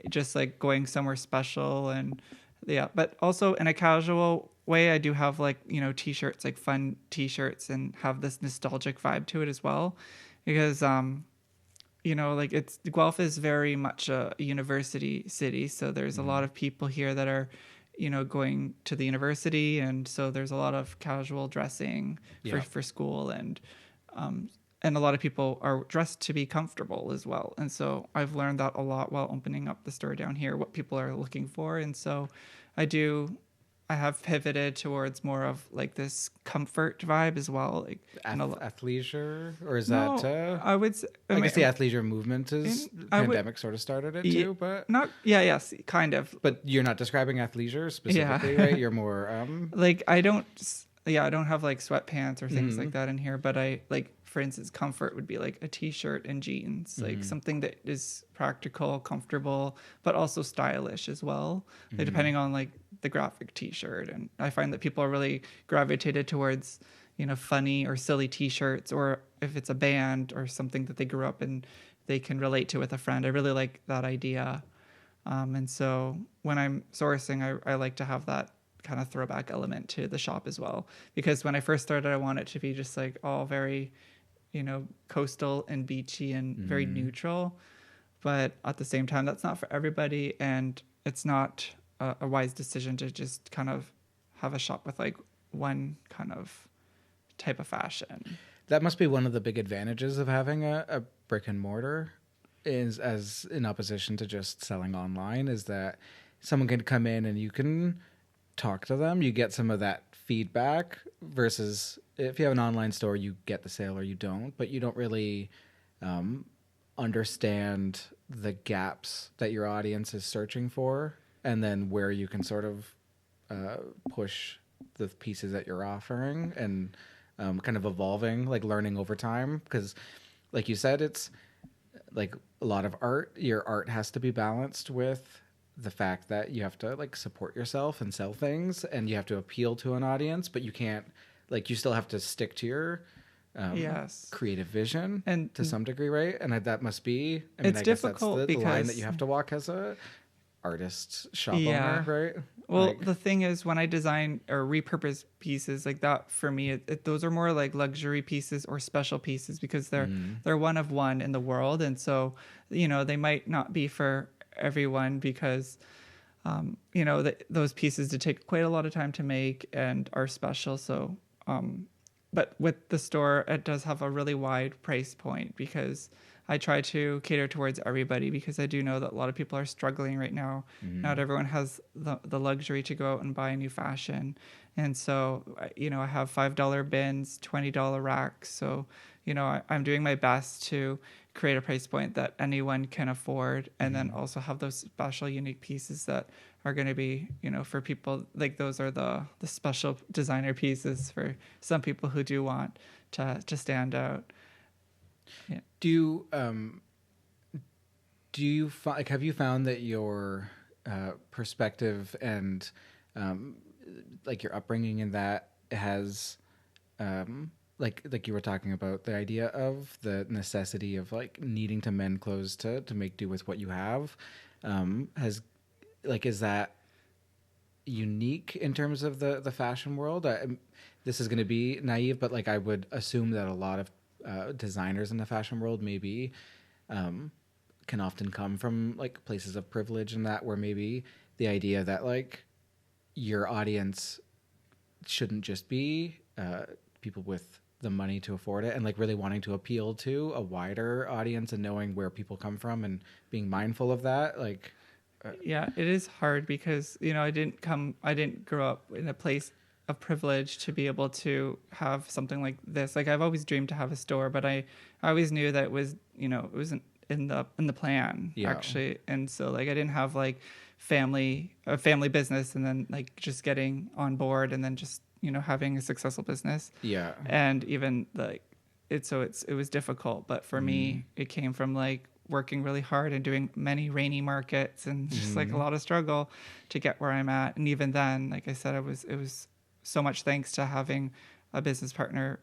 just like going somewhere special. And yeah, but also in a casual way, I do have like, t-shirts, like fun t-shirts, and have this nostalgic vibe to it as well, because like it's Guelph is very much a university city, so there's a lot of people here that are going to the university, and so there's a lot of casual dressing for, Yeah. for school, and a lot of people are dressed to be comfortable as well. And so I've learned that a lot while opening up the store down here, what people are looking for. And so I have pivoted towards more of like this comfort vibe as well. Like Athleisure, or is no, that? I would say, I guess the athleisure movement is I would- pandemic sort of started it too, but not, yeah, yes, kind of. but you're not describing athleisure specifically, right? You're more Like I don't have like sweatpants or things like that in here, but I like, for instance, comfort would be like a t-shirt and jeans, like something that is practical, comfortable, but also stylish as well, like, depending on like the graphic t-shirt. And I find that people are really gravitated towards funny or silly t-shirts, or if it's a band or something that they grew up and they can relate to with a friend. I really like that idea. And so when I'm sourcing, I like to have that kind of throwback element to the shop as well, because when I first started, I want it to be just like all very coastal and beachy and very neutral, but at the same time that's not for everybody, and it's not a wise decision to just kind of have a shop with like one kind of type of fashion. That must be one of the big advantages of having a brick and mortar, is as in opposition to just selling online, is that someone can come in and you can talk to them, you get some of that feedback, versus if you have an online store, you get the sale or you don't, but you don't really understand the gaps that your audience is searching for, and then where you can sort of push the pieces that you're offering, and kind of evolving, like learning over time. Because like you said, it's like a lot of art, your art has to be balanced with the fact that you have to like support yourself and sell things, and you have to appeal to an audience, but you can't, like, you still have to stick to your Yes. creative vision, And to some degree, right? And that must be, It's I guess difficult that's the line because- that you have to walk as a artist shop Yeah. owner, right? Well, Like, the thing is, when I design or repurpose pieces like that, for me, those are more like luxury pieces or special pieces, because they're one of one in the world, and so they might not be for everyone, because those pieces did take quite a lot of time to make and are special. So, but with the store, it does have a really wide price point, because I try to cater towards everybody, because I do know that a lot of people are struggling right now. Not everyone has the luxury to go out and buy new fashion. And so, I have $5 bins, $20 racks. So, I'm doing my best to create a price point that anyone can afford, and then also have those special, unique pieces that are going to be, for people, like those are the special designer pieces for some people who do want to stand out. Yeah. do you like, have you found that your perspective and like your upbringing in that has like you were talking about, the idea of the necessity of like needing to mend clothes to make do with what you have, has, like, is that unique in terms of the fashion world? This is going to be naive, but like I would assume that a lot of designers in the fashion world maybe can often come from like places of privilege, and that where maybe the idea that like your audience shouldn't just be people with the money to afford it, and like really wanting to appeal to a wider audience, and knowing where people come from and being mindful of that. Like Yeah, it is hard, because I didn't grow up in a place of privilege to be able to have something like this. Like I've always dreamed to have a store, but I always knew that it was it wasn't in the plan, actually. And so like I didn't have like a family business, and then like just getting on board and then just having a successful business. Yeah. And even like it was difficult, but for me it came from like working really hard and doing many rainy markets and just like a lot of struggle to get where I'm at. And even then, like I said, it was so much thanks to having a business partner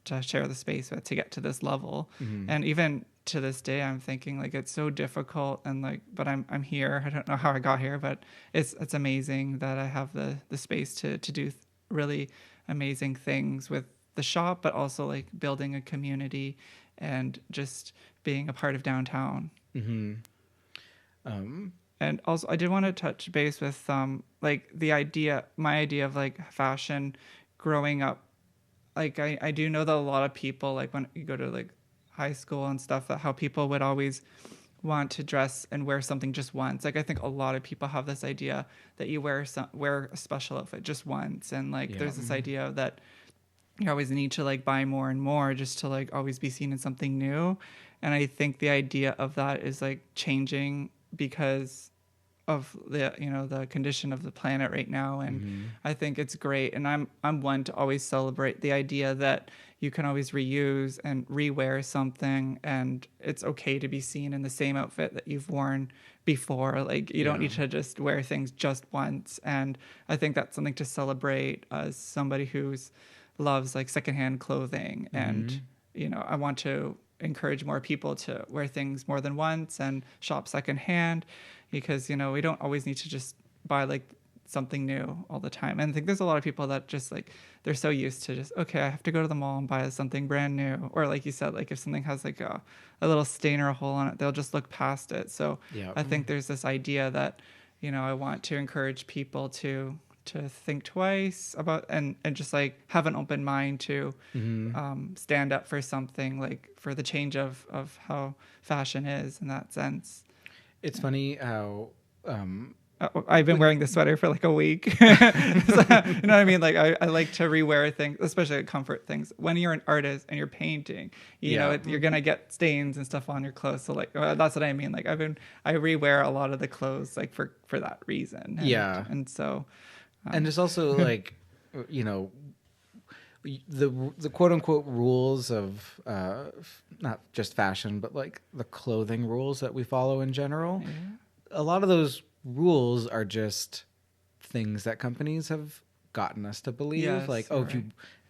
to share the space with to get to this level. And even to this day, I'm thinking like it's so difficult and like, but I'm here. I don't know how I got here, but it's amazing that I have the space to do really amazing things with the shop, but also like building a community and just being a part of downtown. And also I did want to touch base with like my idea of like fashion growing up. Like I do know that a lot of people, like when you go to like high school and stuff, that how people would always want to dress and wear something just once. Like I think a lot of people have this idea that you wear a special outfit just once, and like there's this idea that you always need to like buy more and more just to like always be seen in something new. And I think the idea of that is like changing because of the condition of the planet right now. And I think it's great, and I'm one to always celebrate the idea that you can always reuse and rewear something, and it's okay to be seen in the same outfit that you've worn before. Like you don't need to just wear things just once. And I think that's something to celebrate as somebody who's loves like secondhand clothing. And I want to encourage more people to wear things more than once and shop secondhand, because we don't always need to just buy like something new all the time. And I think there's a lot of people that just like they're so used to just, okay, I have to go to the mall and buy something brand new, or like you said, like if something has like a little stain or a hole on it, they'll just look past it. So I think there's this idea that I want to encourage people to think twice about and just like have an open mind to stand up for something, like for the change of how fashion is in that sense. It's funny how I've been wearing this sweater for like a week. So, you know what I mean? Like I like to rewear things, especially comfort things. When you're an artist and you're painting, you know, you're going to get stains and stuff on your clothes. So like, that's what I mean. Like I rewear a lot of the clothes like for that reason. And so, and there's also like, the quote unquote rules of not just fashion, but like the clothing rules that we follow in general. Yeah. A lot of those rules are just things that companies have gotten us to believe. Yes, like, if you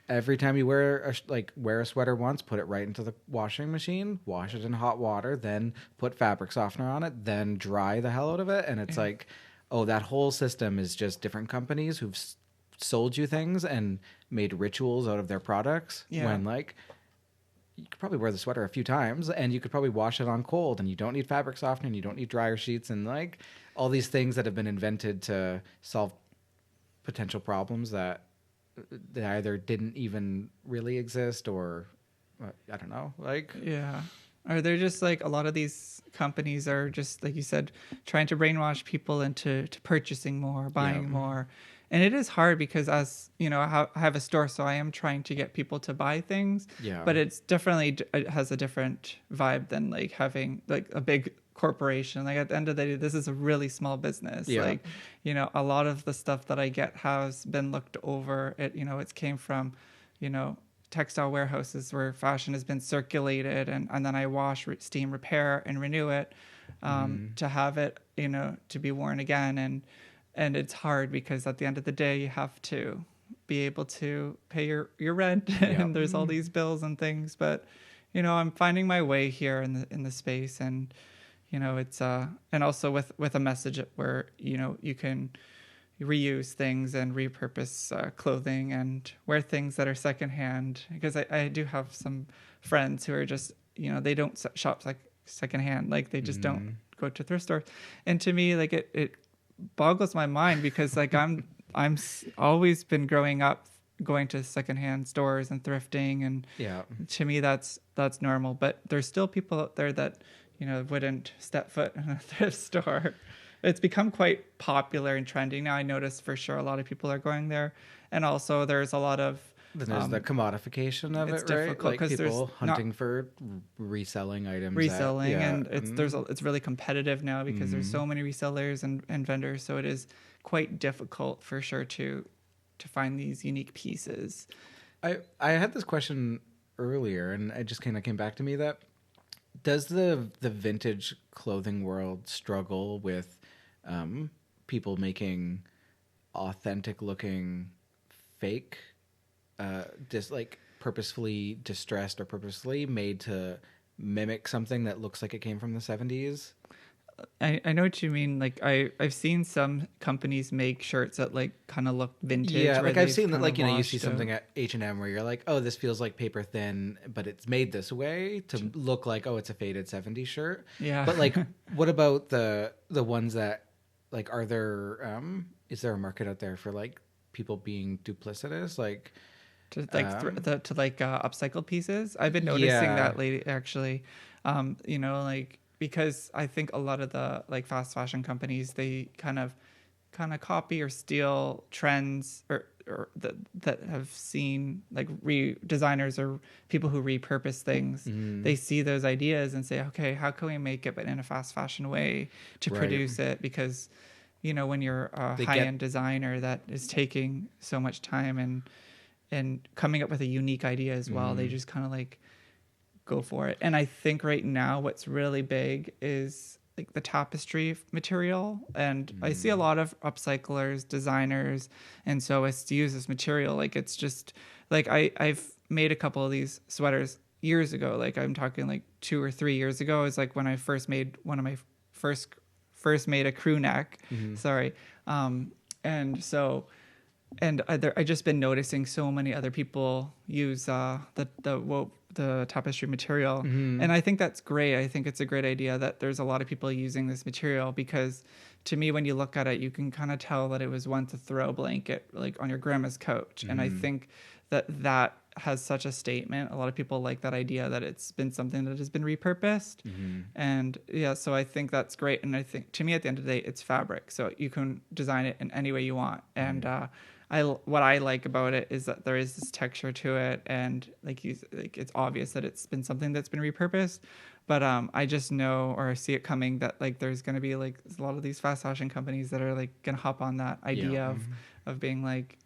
every time you wear a sweater once, put it right into the washing machine, wash it in hot water, then put fabric softener on it, then dry the hell out of it, and it's like, that whole system is just different companies who've sold you things and made rituals out of their products. When like you could probably wear the sweater a few times and you could probably wash it on cold, and you don't need fabric softener and you don't need dryer sheets, and like all these things that have been invented to solve potential problems that they either didn't even really exist, or I don't know, like or they're just like, a lot of these companies are just, like you said, trying to brainwash people into purchasing more, buying more. And it is hard because, as you know, I have a store, so I am trying to get people to buy things. Yeah. But it has a different vibe than like having like a big corporation. Like at the end of the day, this is a really small business. Yeah. Like, a lot of the stuff that I get has been looked over. It came from, textile warehouses where fashion has been circulated, and then I wash, steam, repair, and renew it to have it, to be worn again. And it's hard because at the end of the day, you have to be able to pay your rent, and there's all these bills and things. But, I'm finding my way here in the space, and, it's and also with a message where, you can reuse things and repurpose clothing and wear things that are secondhand. Because I do have some friends who are just, they don't shop like secondhand. Like they just don't go to thrift stores. And to me, like it boggles my mind, because like I'm always been growing up going to secondhand stores and thrifting, and to me that's normal. But there's still people out there that wouldn't step foot in a thrift store. It's become quite popular and trending now. I notice for sure a lot of people are going there, and also there's a lot of there's the commodification of it, right? Like people hunting for reselling items. And it's really competitive now because there's so many resellers and vendors. So it is quite difficult for sure to to find these unique pieces. I had this question earlier, and it just kind of came back to me that does the vintage clothing world struggle with people making authentic looking fake, just like purposefully distressed or purposefully made to mimic something that looks like it came from the 70s? I know what you mean. Like I've seen some companies make shirts that like kind of look vintage. Yeah, where like I've they've seen that, kinda like, you know, you see washed out. something at H&M where you're like, oh, this feels like paper thin, but it's made this way to look like, oh, it's a faded 70s shirt. Yeah. But like, what about the ones that, like, are there, is there a market out there for like people being duplicitous? Like, to like upcycled pieces. I've been noticing yeah. that lately, actually. You know, like because I think a lot of the like fast fashion companies they kind of copy or steal trends or that have seen like designers or people who repurpose things. They see those ideas and say, okay, how can we make it but in a fast fashion way to Right. produce it? Because you know when you're a They high-end designer that is taking so much time and coming up with a unique idea as well, they just kind of like go for it. And I think right now what's really big is like the tapestry material, and I see a lot of upcyclers, designers, and sewists use this material. Like it's just like I've made a couple of these sweaters years ago. Like I'm talking like 2 or 3 years ago. It's like when I first made one of my first made a crew neck. Sorry. And so I just been noticing so many other people use the tapestry material, and I think that's great. I think it's a great idea that there's a lot of people using this material, because to me, when you look at it, you can kind of tell that it was once a throw blanket like on your grandma's couch, and I think that has such a statement. A lot of people like that idea that it's been something that has been repurposed, and yeah, so I think that's great. And I think to me, at the end of the day, it's fabric, so you can design it in any way you want, and what I like about it is that there is this texture to it, and like it's obvious that it's been something that's been repurposed. But I just know or see it coming that like there's going to be like a lot of these fast fashion companies that are like going to hop on that idea of being like,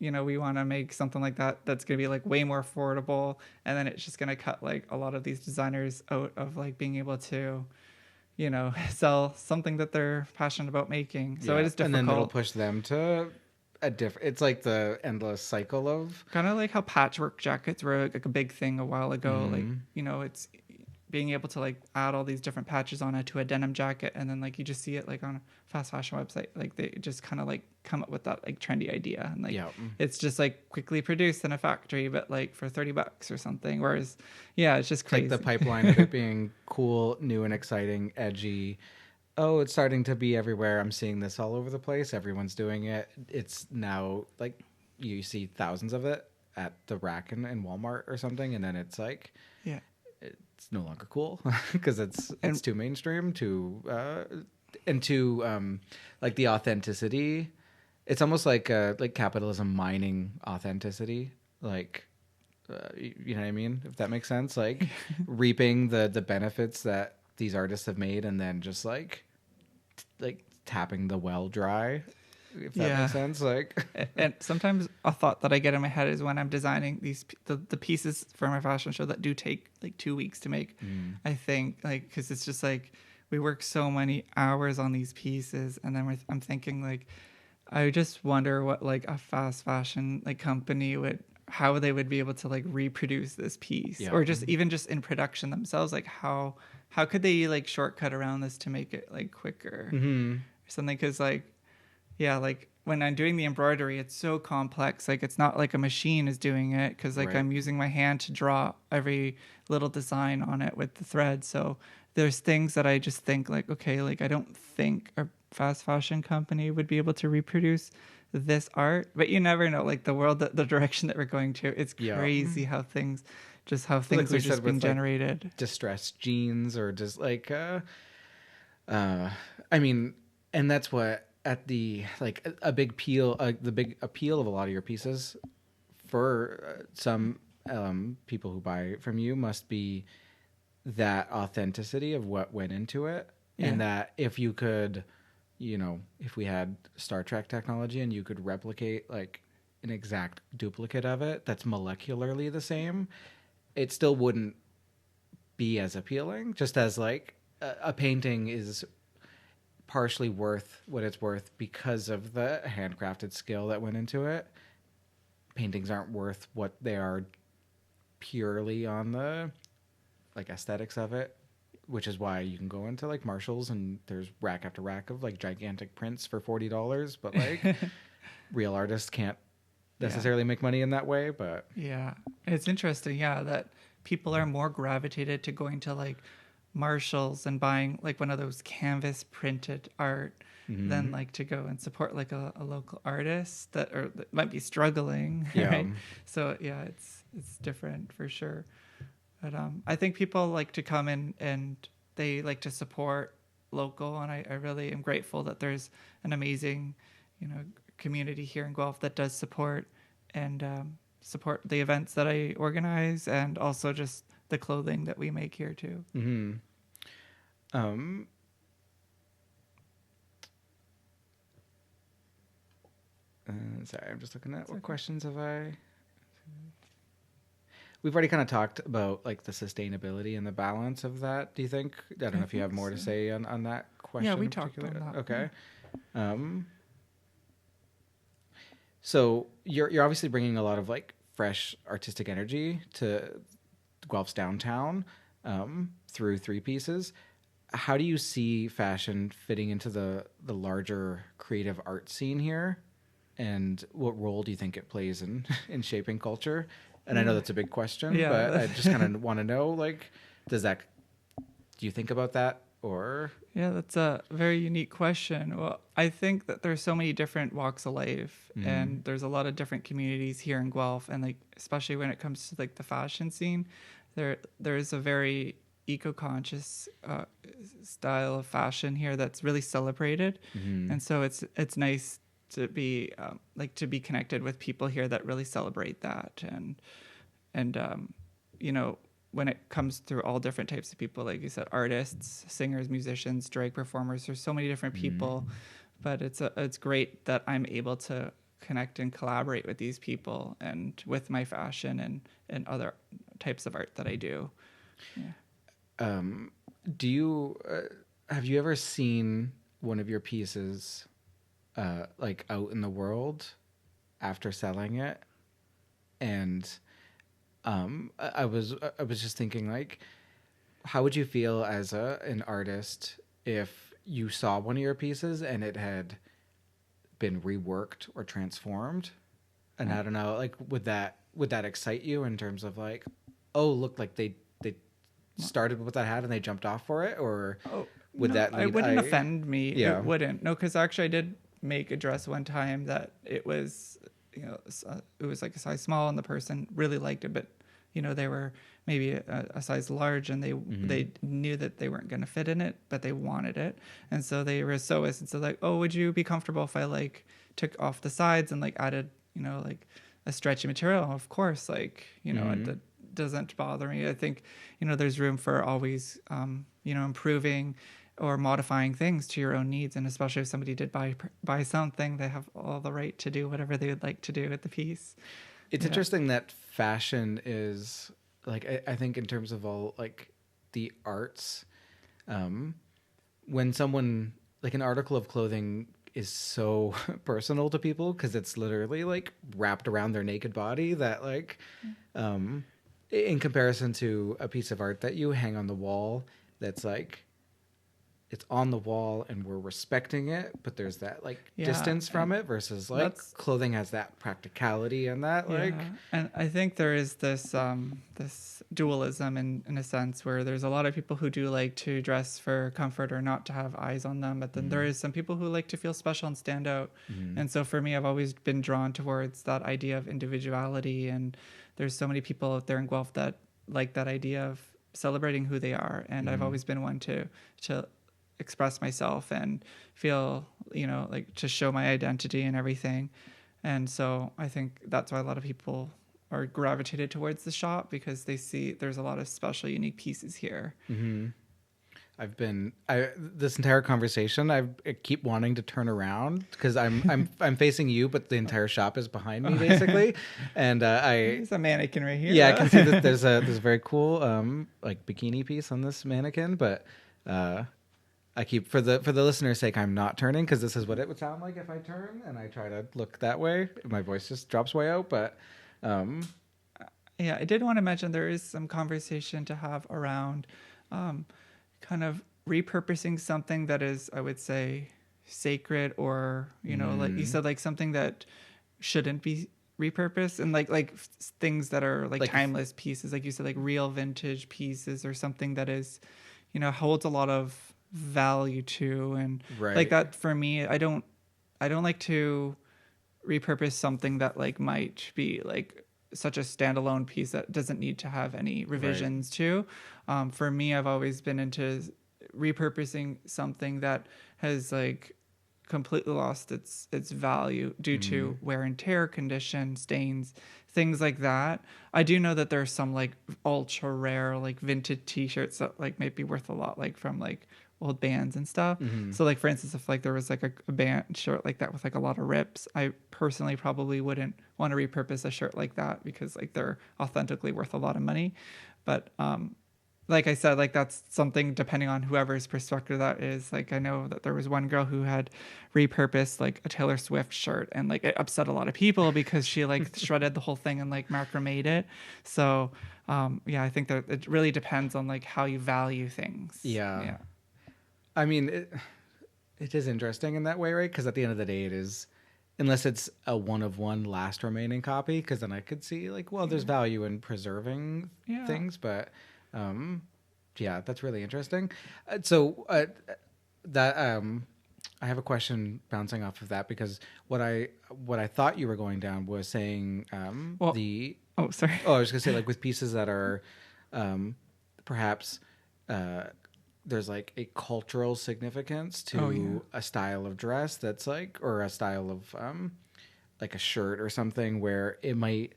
you know, we want to make something like that's going to be like way more affordable, and then it's just going to cut like a lot of these designers out of like being able to, you know, sell something that they're passionate about making. So it is difficult. And then it'll push them to it's like the endless cycle of kind of like how patchwork jackets were like a big thing a while ago. Like, you know, it's being able to like add all these different patches on it to a denim jacket, and then like you just see it like on a fast fashion website, like they just kind of like come up with that like trendy idea, and like it's just like quickly produced in a factory, but like for $30 or something. Whereas it's just crazy. Like the pipeline of it being cool, new and exciting, edgy. Oh, it's starting to be everywhere. I'm seeing this all over the place. Everyone's doing it. It's now like you see thousands of it at the rack in Walmart or something, and then it's like, it's no longer cool because it's too mainstream, and too like the authenticity. It's almost like capitalism mining authenticity, like you know what I mean, if that makes sense. Like reaping the benefits that these artists have made, and then just like tapping the well dry, if that makes sense. Like and sometimes a thought that I get in my head is when I'm designing the pieces for my fashion show that do take like 2 weeks to make, I think like, because it's just like we work so many hours on these pieces, and then I'm thinking like I just wonder what like a fast fashion like company how they would be able to like reproduce this piece, or just even just in production themselves, like how could they like shortcut around this to make it like quicker or something. Because like like when I'm doing the embroidery, it's so complex. Like it's not like a machine is doing it, because like I'm using my hand to draw every little design on it with the thread. So there's things that I just think like, okay, like I don't think a fast fashion company would be able to reproduce this art, but you never know. Like the world, the direction that we're going to, it's crazy how things are just being generated. Like distressed jeans, or just like I mean, and that's what at the like a big appeal, the big appeal of a lot of your pieces for some people who buy from you must be that authenticity of what went into it, and that if you could, you know, if we had Star Trek technology and you could replicate like an exact duplicate of it that's molecularly the same, it still wouldn't be as appealing. Just as like a painting is partially worth what it's worth because of the handcrafted skill that went into it. Paintings aren't worth what they are purely on the like aesthetics of it, which is why you can go into like Marshalls and there's rack after rack of like gigantic prints for $40, but like real artists can't necessarily make money in that way. But yeah, it's interesting, yeah, that people are more gravitated to going to like Marshalls and buying like one of those canvas printed art than like to go and support like a local artist that might be struggling. Yeah. Right? So yeah, it's different for sure. But I think people like to come in and they like to support local, and I really am grateful that there's an amazing, community here in Guelph that does support and support the events that I organize, and also just the clothing that we make here too. Mm-hmm. Sorry, I'm just looking at what questions have I. We've already kind of talked about like the sustainability and the balance of that. Do you think? I don't know if you have more to say on that question. Yeah, we talked on that. Okay. So you're obviously bringing a lot of like fresh artistic energy to Guelph's downtown through three pieces. How do you see fashion fitting into the larger creative art scene here? And what role do you think it plays in shaping culture? And I know that's a big question, but I just kind of want to know, like, do you think about that or? Yeah, that's a very unique question. Well, I think that there's so many different walks of life, and there's a lot of different communities here in Guelph, and like especially when it comes to like the fashion scene, there is a very eco-conscious style of fashion here that's really celebrated, and so it's nice to be to be connected with people here that really celebrate that, and when it comes through all different types of people, like you said, artists, singers, musicians, drag performers, there's so many different people, but it's great that I'm able to connect and collaborate with these people and with my fashion and other types of art that I do. Yeah. Do you have you ever seen one of your pieces like out in the world after selling it? And I was just thinking, like, how would you feel as an artist if you saw one of your pieces and it had been reworked or transformed? And I don't know, like, would that excite you in terms of like, oh, look, like they started with what that had and they jumped off for it, or would that? It wouldn't offend me. Yeah. It wouldn't. No, because actually I did make a dress one time that it was it was like a size small, and the person really liked it, but they were maybe a size large, and they knew that they weren't going to fit in it, but they wanted it, and so they were sewists, and so like, oh, would you be comfortable if I like took off the sides and like added like a stretchy material? Of course, like it doesn't bother me. I think there's room for always improving or modifying things to your own needs, and especially if somebody did buy something, they have all the right to do whatever they would like to do with the piece. It's interesting that fashion is like, I think in terms of all like the arts, when someone like an article of clothing is so personal to people because it's literally like wrapped around their naked body, that like in comparison to a piece of art that you hang on the wall, that's like it's on the wall and we're respecting it, but there's that like distance from it, versus like clothing has that practicality and that like. And I think there is this this dualism in a sense, where there's a lot of people who do like to dress for comfort or not to have eyes on them, but then there is some people who like to feel special and stand out. And so for me, I've always been drawn towards that idea of individuality, and there's so many people out there in Guelph that like that idea of celebrating who they are, and I've always been one to express myself and feel, like to show my identity and everything. And so I think that's why a lot of people are gravitated towards the shop, because they see there's a lot of special, unique pieces here. This entire conversation, I keep wanting to turn around because I'm facing you, but the entire shop is behind me basically, and There's a mannequin right here. yeah, I can see that there's a very cool like bikini piece on this mannequin, but I keep for the listener's sake, I'm not turning because this is what it would sound like if I turn and I try to look that way. My voice just drops way out, but yeah, I did want to mention there is some conversation to have around kind of repurposing something that is, I would say, sacred, or like you said, like something that shouldn't be repurposed, and like things that are like timeless pieces, like you said, like real vintage pieces, or something that is, holds a lot of value to, and like that for me, I don't like to repurpose something that like might be like such a standalone piece that doesn't need to have any revisions to. For me, I've always been into repurposing something that has like completely lost its value due to wear and tear, condition, stains, things like that. I do know that there's some like ultra rare like vintage t-shirts that like might be worth a lot, like from like old bands and stuff. So like for instance, if like there was like a band shirt like that with like a lot of rips, I personally probably wouldn't want to repurpose a shirt like that because like they're authentically worth a lot of money. But like I said, like that's something depending on whoever's perspective that is. Like I know that there was one girl who had repurposed like a Taylor Swift shirt, and like it upset a lot of people because she like shredded the whole thing and like macrame'd it. So yeah, I think that it really depends on like how you value things. Yeah. I mean, it is interesting in that way, right? Because at the end of the day, it is, unless it's a one of one last remaining copy, because then I could see like, well, there's value in preserving things, but yeah, that's really interesting. So that I have a question bouncing off of that, because what I thought you were going down was saying Oh, sorry. I was gonna say, like, with pieces that are perhaps there's like a cultural significance to a style of dress that's like, or a style of like a shirt or something, where it might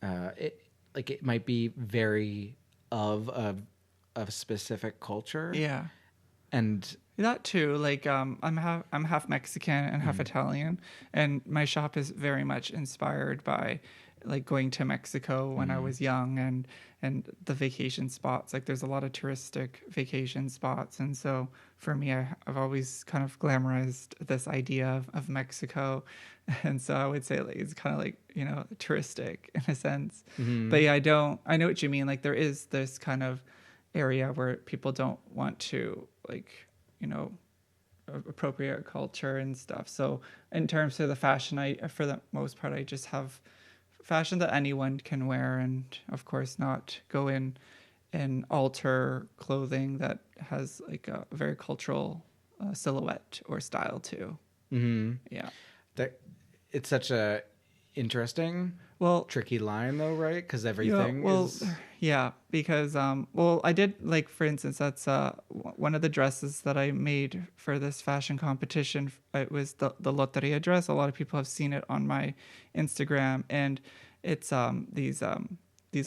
it might be very of a specific culture. Yeah. And that too, like I'm half Mexican and half Italian, and my shop is very much inspired by like going to Mexico when I was young, and the vacation spots. Like there's a lot of touristic vacation spots, and so for me, I've always kind of glamorized this idea of Mexico, and so I would say like it's kind of like touristic in a sense. But yeah, I know what you mean. Like there is this kind of area where people don't want to like appropriate culture and stuff. So in terms of the fashion, for the most part I just have fashion that anyone can wear, and of course not go in and alter clothing that has like a very cultural silhouette or style too. Yeah, that it's such a interesting, tricky line though, right? Because everything is... Yeah, because I did, like, for instance, that's one of the dresses that I made for this fashion competition. It was the Loteria dress. A lot of people have seen it on my Instagram, and it's these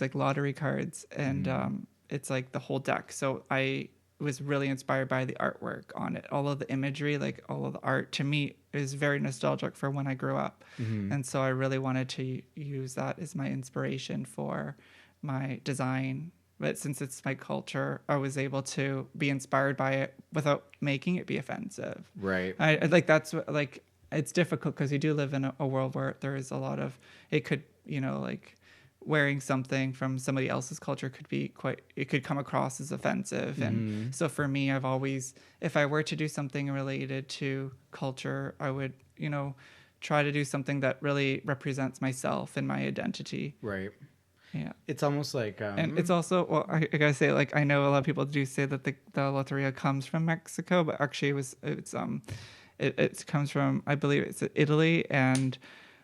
like lottery cards, and it's like the whole deck. So I was really inspired by the artwork on it. All of the imagery, like all of the art, to me is very nostalgic for when I grew up. And so I really wanted to use that as my inspiration for my design. But since it's my culture, I was able to be inspired by it without making it be offensive. Right. I like, that's what, like, it's difficult because you do live in a world where there is a lot of, it could, like wearing something from somebody else's culture could be it could come across as offensive. And so for me, I've always, if I were to do something related to culture, I would, try to do something that really represents myself and my identity. Right. Yeah. It's almost like... and it's also, well, I gotta say, like, I know a lot of people do say that the Loteria comes from Mexico, but actually it comes from, I believe it's Italy, and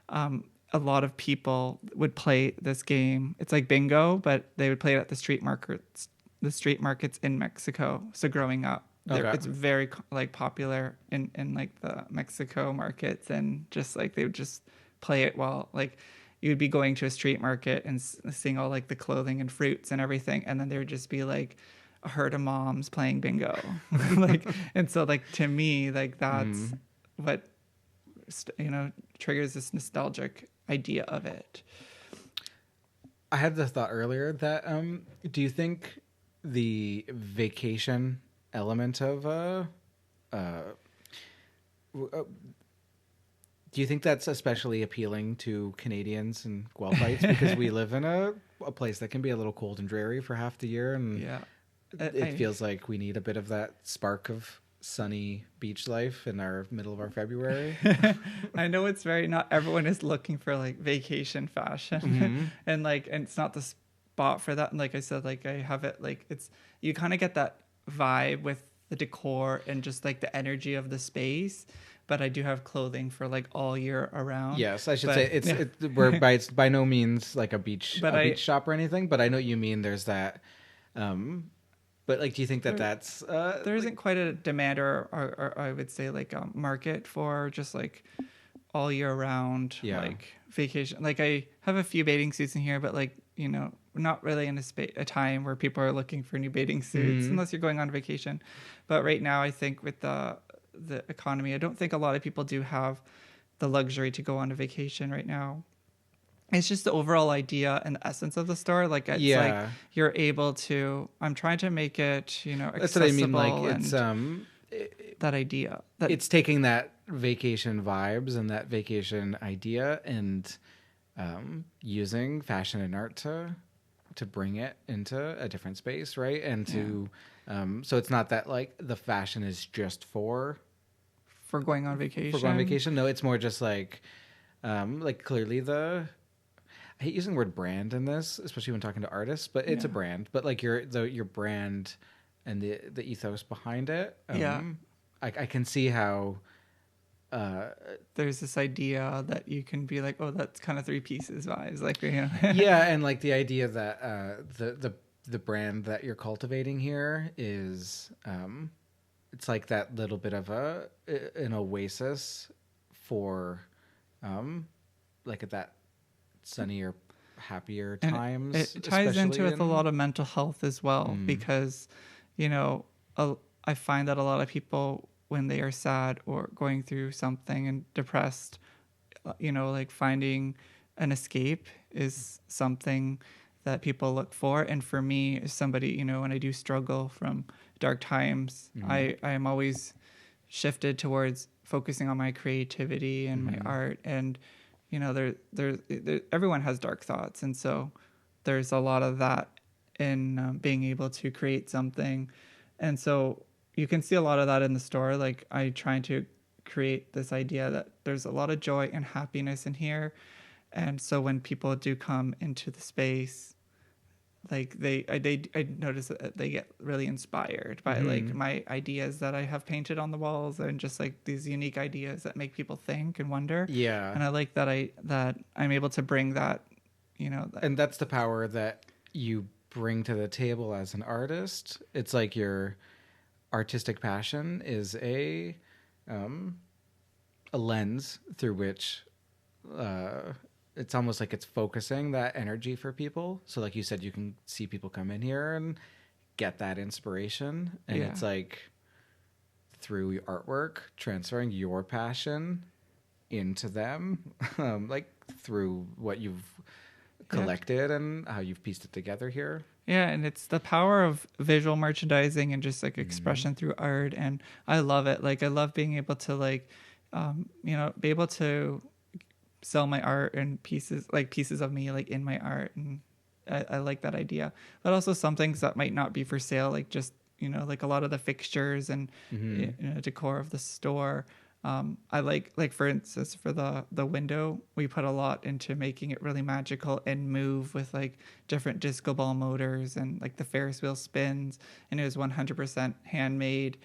a lot of people would play this game. It's like bingo, but they would play it at the street markets in Mexico. So growing up, it's very like popular in like the Mexico markets, and just like they would just play it while like you'd be going to a street market and seeing all like the clothing and fruits and everything, and then there would just be like a herd of moms playing bingo. Like, and so like to me, like that's what, triggers this nostalgic idea of it. I had the thought earlier that do you think the vacation element of do you think that's especially appealing to Canadians and Guelphites because we live in a place that can be a little cold and dreary for half the year, and it feels like we need a bit of that spark of sunny beach life in our middle of our February. I know it's not everyone is looking for like vacation fashion, and it's not the spot for that. And like I said, like I have it like you kind of get that vibe with the decor and just like the energy of the space. But I do have clothing for like all year around. Yes, I should say it's by no means like a beach shop or anything. But I know what you mean. There's that. But like, do you think that's there isn't quite a demand or I would say like a market for just like all year round like vacation? Like I have a few bathing suits in here, but like not really in a time where people are looking for new bathing suits unless you're going on vacation. But right now, I think with the economy, I don't think a lot of people do have the luxury to go on a vacation right now. It's just the overall idea and the essence of the store. Like it's like you're able to. I'm trying to make it, accessible. That's what I mean. Like it's that idea. It's taking that vacation vibes and that vacation idea and using fashion and art to bring it into a different space, right? And to so it's not that like the fashion is just for going on vacation. For going on vacation. No, it's more just like clearly I hate using the word brand in this, especially when talking to artists, but it's a brand. But like your brand and the ethos behind it. I can see how there's this idea that you can be like, oh, that's kind of three pieces vibes, like yeah, and like the idea that the brand that you're cultivating here is it's like that little bit of an oasis for like at that sunnier, happier times. It ties into with a lot of mental health as well, because I find that a lot of people, when they are sad or going through something and depressed, like finding an escape is something that people look for. And for me, as somebody, when I do struggle from dark times, I am always shifted towards focusing on my creativity and my art. And, there everyone has dark thoughts. And so there's a lot of that in being able to create something. And so you can see a lot of that in the store. Like I try to create this idea that there's a lot of joy and happiness in here. And so when people do come into the space, like I notice that they get really inspired by like my ideas that I have painted on the walls, and just like these unique ideas that make people think and wonder. Yeah. And I like that I'm able to bring that, and that's the power that you bring to the table as an artist. It's like your artistic passion is a lens through which it's almost like it's focusing that energy for people. So like you said, you can see people come in here and get that inspiration, and it's like through your artwork transferring your passion into them, like through what you've collected and how you've pieced it together here. Yeah, and it's the power of visual merchandising and just like expression through art, and I love it. Like I love being able to like be able to sell my art and pieces of me like in my art, and I like that idea. But also some things that might not be for sale, like just like a lot of the fixtures and decor of the store. I like for instance, for the window, we put a lot into making it really magical and move with like different disco ball motors, and like the Ferris wheel spins, and it was 100% handmade.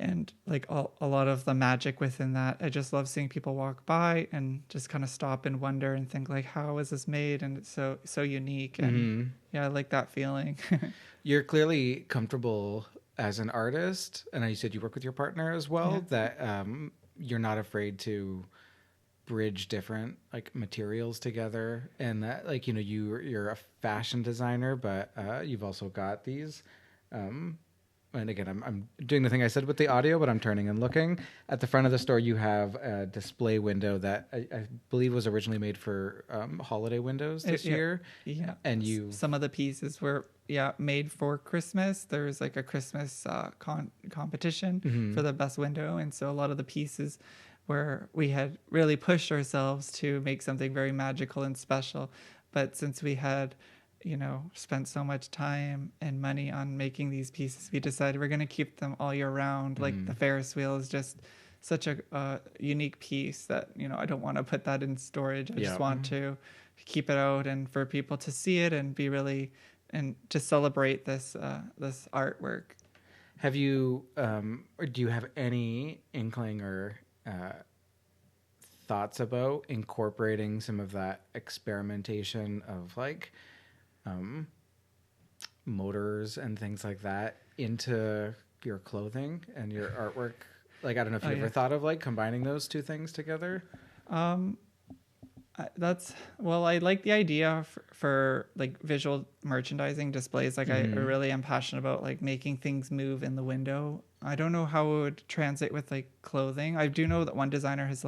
And like a lot of the magic within that, I just love seeing people walk by and just kind of stop and wonder and think like, how is this made? And it's so unique. And I like that feeling. You're clearly comfortable as an artist, and you said you work with your partner as well, that you're not afraid to bridge different like materials together, and that like you're a fashion designer, but you've also got these. And again, I'm doing the thing I said with the audio, but I'm turning and looking. At the front of the store, you have a display window that I believe was originally made for holiday windows this year. Yeah. And some of the pieces were made for Christmas. There was like a Christmas competition for the best window, and so a lot of the pieces where we had really pushed ourselves to make something very magical and special. But since we had spent so much time and money on making these pieces, we decided we're going to keep them all year round. Like the Ferris wheel is just such a unique piece that, I don't want to put that in storage. I just want to keep it out and for people to see it and be really, and to celebrate this artwork. Have you, or do you have any inkling or thoughts about incorporating some of that experimentation of like, motors and things like that into your clothing and your artwork? Like, I don't know if you ever thought of like combining those two things together. I like the idea for like visual merchandising displays. Like I really am passionate about like making things move in the window. I don't know how it would translate with like clothing. I do know that one designer has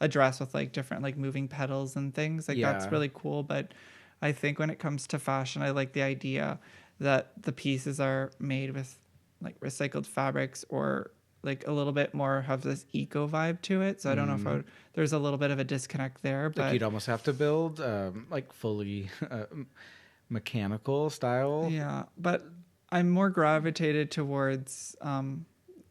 a dress with like different like moving petals and things. Like that's really cool. But I think when it comes to fashion, I like the idea that the pieces are made with like recycled fabrics or like a little bit more have this eco vibe to it. So I don't know if there's a little bit of a disconnect there. But like you'd almost have to build like fully mechanical style. Yeah, but I'm more gravitated towards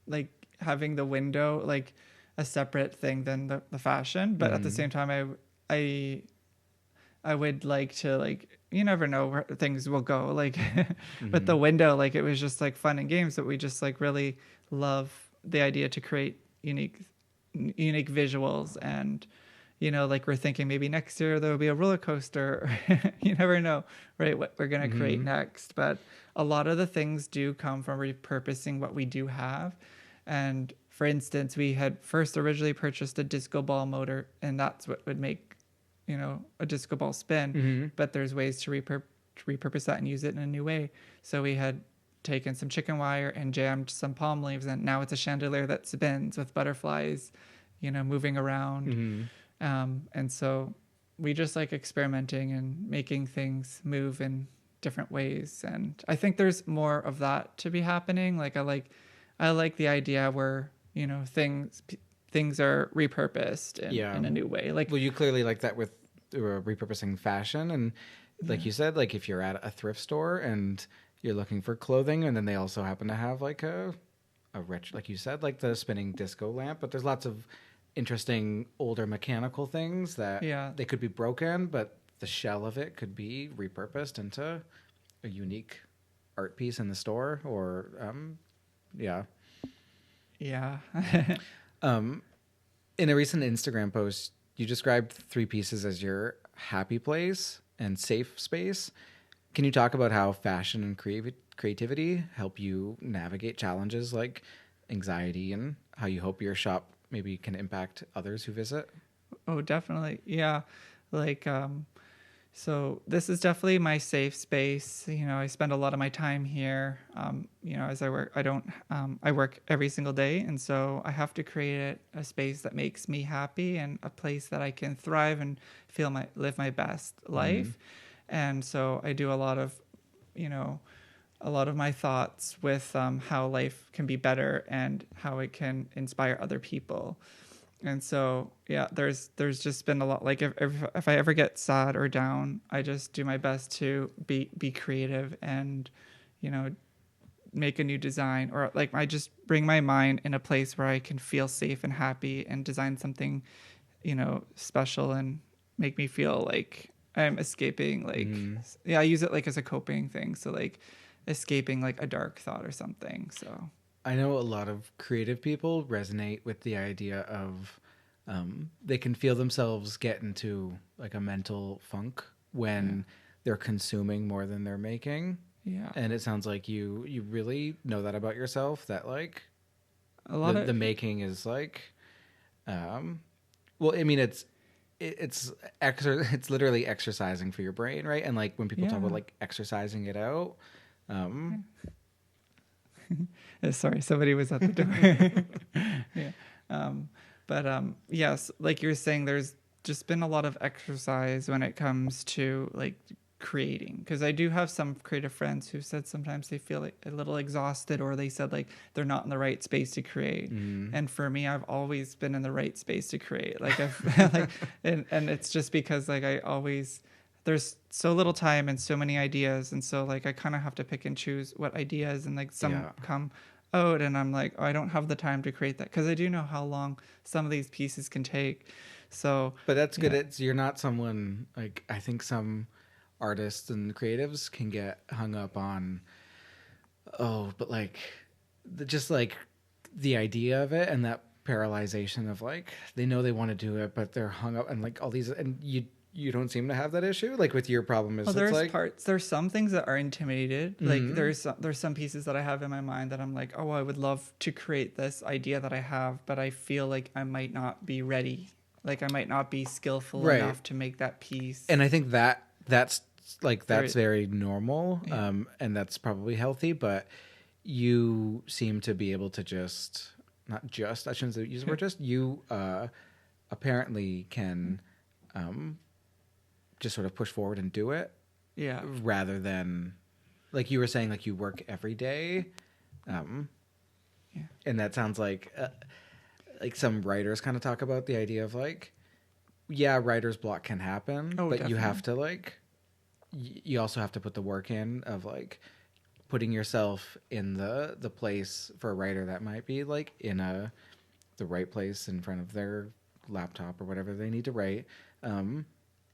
like having the window like a separate thing than the fashion. But at the same time, I would like to like, you never know where things will go. Like with the window, like it was just like fun and games, but we just like really love the idea to create unique visuals. And like we're thinking maybe next year there will be a roller coaster. You never know, right, what we're going to create next. But a lot of the things do come from repurposing what we do have. And for instance, we had first originally purchased a disco ball motor, and that's what would make a disco ball spin. But there's ways to repurpose that and use it in a new way. So we had taken some chicken wire and jammed some palm leaves, and now it's a chandelier that spins with butterflies moving around. And so we just like experimenting and making things move in different ways. And I think there's more of that to be happening. Like I like the idea where things are repurposed in a new way. Like, well, you clearly like that with repurposing fashion, and like you said, like if you're at a thrift store and you're looking for clothing, and then they also happen to have like a rich, like you said, like the spinning disco lamp, but there's lots of interesting older mechanical things that they could be broken, but the shell of it could be repurposed into a unique art piece in the store. Or in a recent Instagram post, you described 3 pieces as your happy place and safe space. Can you talk about how fashion and creativity help you navigate challenges like anxiety, and how you hope your shop maybe can impact others who visit? Oh, definitely. Yeah. Like, so this is definitely my safe space. I spend a lot of my time here. As I work, I work every single day. And so I have to create a space that makes me happy and a place that I can thrive and live my best life. And so I do a lot of my thoughts with how life can be better and how it can inspire other people. And so, there's just been a lot, like if I ever get sad or down, I just do my best to be creative and, make a new design, or like I just bring my mind in a place where I can feel safe and happy and design something, special and make me feel like I'm escaping, like, I use it like as a coping thing. So like escaping like a dark thought or something. So I know a lot of creative people resonate with the idea of they can feel themselves get into like a mental funk when they're consuming more than they're making. Yeah. And it sounds like you really know that about yourself, that like a lot of the making is like Well, I mean, it's literally exercising for your brain, right? And like when people talk about like exercising it out, sorry, somebody was at the door. Yeah. Yes, like you're saying, there's just been a lot of exercise when it comes to like creating, because I do have some creative friends who said sometimes they feel like a little exhausted, or they said like they're not in the right space to create. And for me, I've always been in the right space to create. Like I've like, and it's just because like I always, there's so little time and so many ideas, and so like I kind of have to pick and choose what ideas, and like some come out and I'm like, oh, I don't have the time to create that, because I do know how long some of these pieces can take. So but that's good. It's, you're not someone like, I think some artists and creatives can get hung up on, but like just like the idea of it, and that paralyzation of like, they know they want to do it, but they're hung up, and like all these, and you don't seem to have that issue. Like with your problem is, there's like parts, there's some things that are intimidated. Like there's some pieces that I have in my mind that I'm like, oh, I would love to create this idea that I have, but I feel like I might not be ready. Like I might not be skillful enough to make that piece. And I think that's very normal. And that's probably healthy, but you seem to be able to just, not just, I shouldn't use the word just, you apparently can just sort of push forward and do it. Yeah. Rather than, like you were saying, like you work every day. And that sounds like some writers kind of talk about the idea of like, writer's block can happen, but definitely. You have to like, you also have to put the work in of like putting yourself in the place for a writer that might be like in the right place in front of their laptop or whatever they need to write.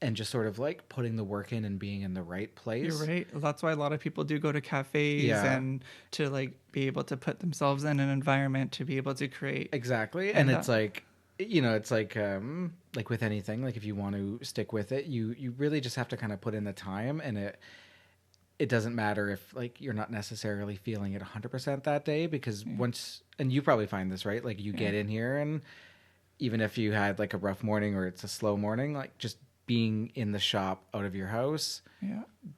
And just sort of like putting the work in and being in the right place. You're right. That's why a lot of people do go to cafes and to like be able to put themselves in an environment to be able to create. Exactly. And it's like, it's like with anything, like if you want to stick with it, you really just have to kind of put in the time, and it doesn't matter if like you're not necessarily feeling it 100% that day, because once, and you probably find this, right? Like you get in here, and even if you had like a rough morning or it's a slow morning, like just being in the shop out of your house,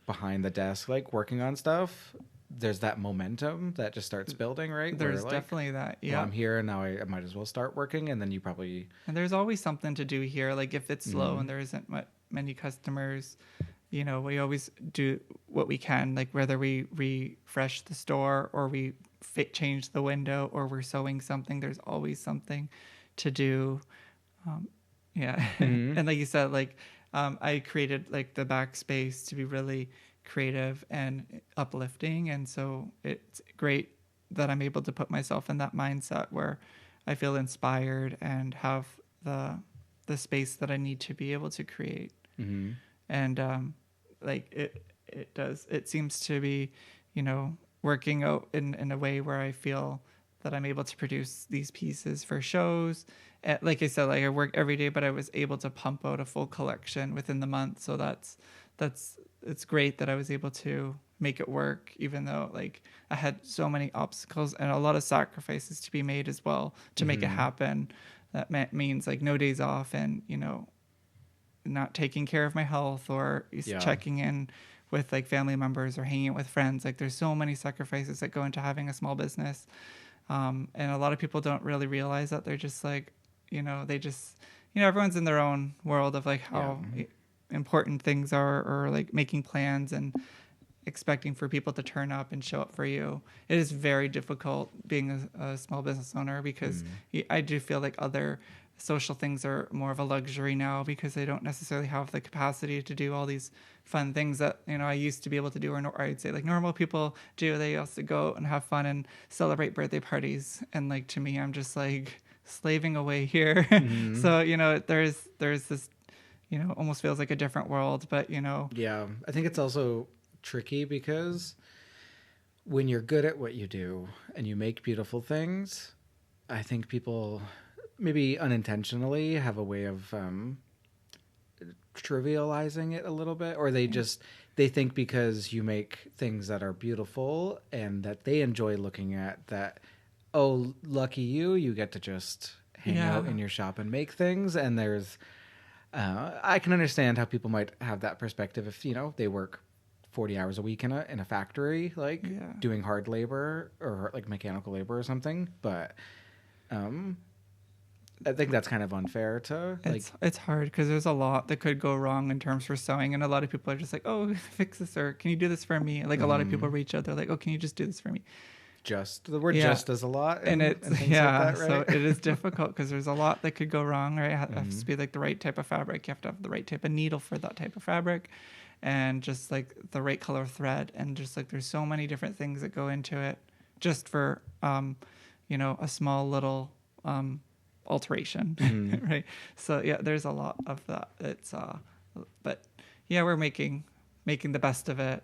behind the desk, like working on stuff, there's that momentum that just starts building, right? There's definitely that. Yeah. Well, I'm here and now I might as well start working. And then you probably... And there's always something to do here. Like if it's slow and there isn't many customers, we always do what we can, like whether we refresh the store or we change the window or we're sewing something, there's always something to do. And like you said, like I created like the backspace to be really creative and uplifting, and so it's great that I'm able to put myself in that mindset where I feel inspired and have the space that I need to be able to create. And like it seems to be working out in a way where I feel that I'm able to produce these pieces for shows. Like I said, like I work every day, but I was able to pump out a full collection within the month. So it's great that I was able to make it work, even though like I had so many obstacles and a lot of sacrifices to be made as well to make it happen. That means like no days off, and not taking care of my health or checking in with like family members or hanging out with friends. Like there's so many sacrifices that go into having a small business. And a lot of people don't really realize that. They're just like, they just, everyone's in their own world of like how important things are, or like making plans and expecting for people to turn up and show up for you. It is very difficult being a small business owner, because I do feel like other social things are more of a luxury now, because they don't necessarily have the capacity to do all these fun things that I used to be able to do, or I'd say like normal people do. They also go out and have fun and celebrate birthday parties, and like to me, I'm just like slaving away here. So there's this almost feels like a different world, but I think it's also tricky, because when you're good at what you do and you make beautiful things, I think people maybe unintentionally have a way of trivializing it a little bit, or they think because you make things that are beautiful and that they enjoy looking at, that, oh, lucky you get to just hang out in your shop and make things. And there's, I can understand how people might have that perspective if, they work 40 hours a week in a factory, like doing hard labor or like mechanical labor or something. But I think that's kind of unfair to like. It's hard because there's a lot that could go wrong in terms for sewing, and a lot of people are just like, "Oh, fix this," or "Can you do this for me?" Like a lot of people reach out, they're like, "Oh, can you just do this for me?" Just the word "just" is a lot, and it's and things like that, right? So it is difficult because there's a lot that could go wrong, right? It has to be like the right type of fabric. You have to have the right type of needle for that type of fabric, and just like the right color thread, and just like there's so many different things that go into it, just for a small little alteration, right? So there's a lot of that. It's but we're making the best of it.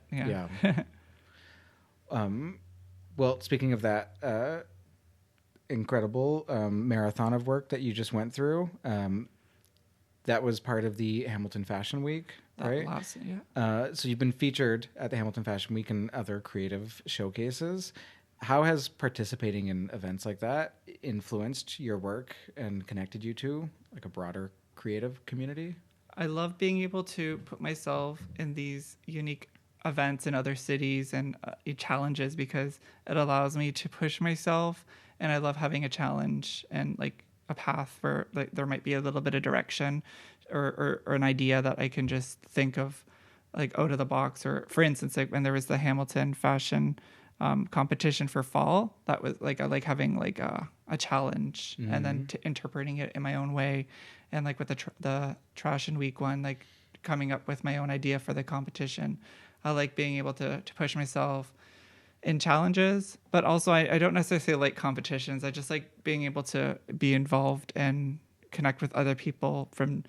Well, speaking of that incredible marathon of work that you just went through, that was part of the Hamilton Fashion Week, right? So you've been featured at the Hamilton Fashion Week and other creative showcases. How has participating in events like that influenced your work and connected you to like a broader creative community? I love being able to put myself in these unique events in other cities and challenges because it allows me to push myself, and I love having a challenge and like a path where like there might be a little bit of direction or an idea that I can just think of like out of the box. Or for instance, like when there was the Hamilton fashion competition for fall, that was like I like having like a challenge and then interpreting it in my own way. And like with the Trash and Week one, like coming up with my own idea for the competition. I like being able to push myself in challenges, but also I don't necessarily like competitions. I just like being able to be involved and connect with other people from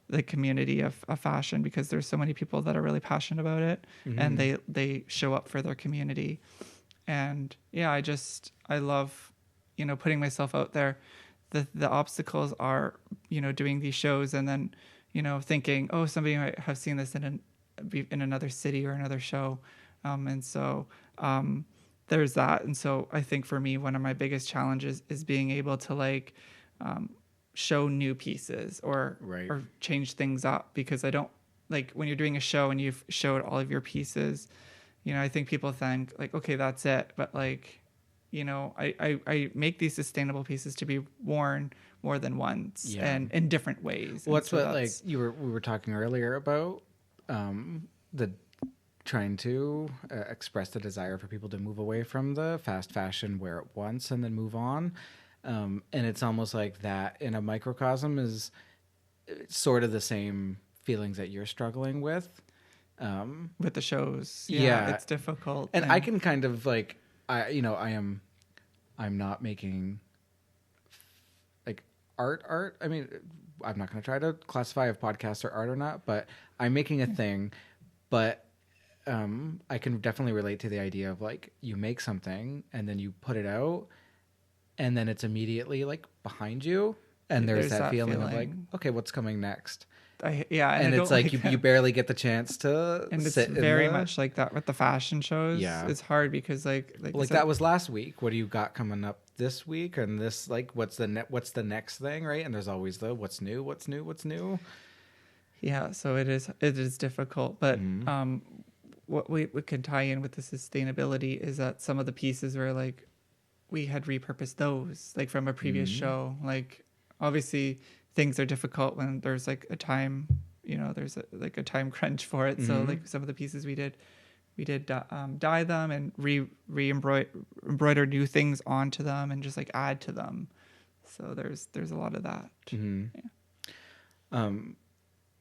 the community of fashion, because there's so many people that are really passionate about it and they show up for their community. And I love, putting myself out there. The obstacles are, doing these shows and then, thinking, oh, somebody might have seen this in another city or another show. And so there's that. And so I think for me, one of my biggest challenges is being able to like show new pieces or change things up, because I don't like when you're doing a show and you've showed all of your pieces, I think people think like, okay, that's it. But like, I make these sustainable pieces to be worn more than once and in different ways. Well, like we were talking earlier about the trying to express the desire for people to move away from the fast fashion, wear it once and then move on. And it's almost like that in a microcosm is sort of the same feelings that you're struggling with the shows. It's difficult. And I can kind of like, I'm not making like art. I mean, I'm not going to try to classify if podcasts are art or not, but I'm making a thing. But I can definitely relate to the idea of like you make something and then you put it out and then it's immediately like behind you. And there's that feeling of like, okay, what's coming next? And it's like you barely get the chance to and sit it's very much like that with the fashion shows. It's hard because like that was last week. What do you got coming up this week? And this like what's the next thing, right? And there's always the what's new. So it is difficult, but what we can tie in with the sustainability is that some of the pieces were like we had repurposed those like from a previous show. Like obviously things are difficult when there's like a time, there's a time crunch for it. So like some of the pieces we did dye them and embroider new things onto them and just like add to them. So there's a lot of that.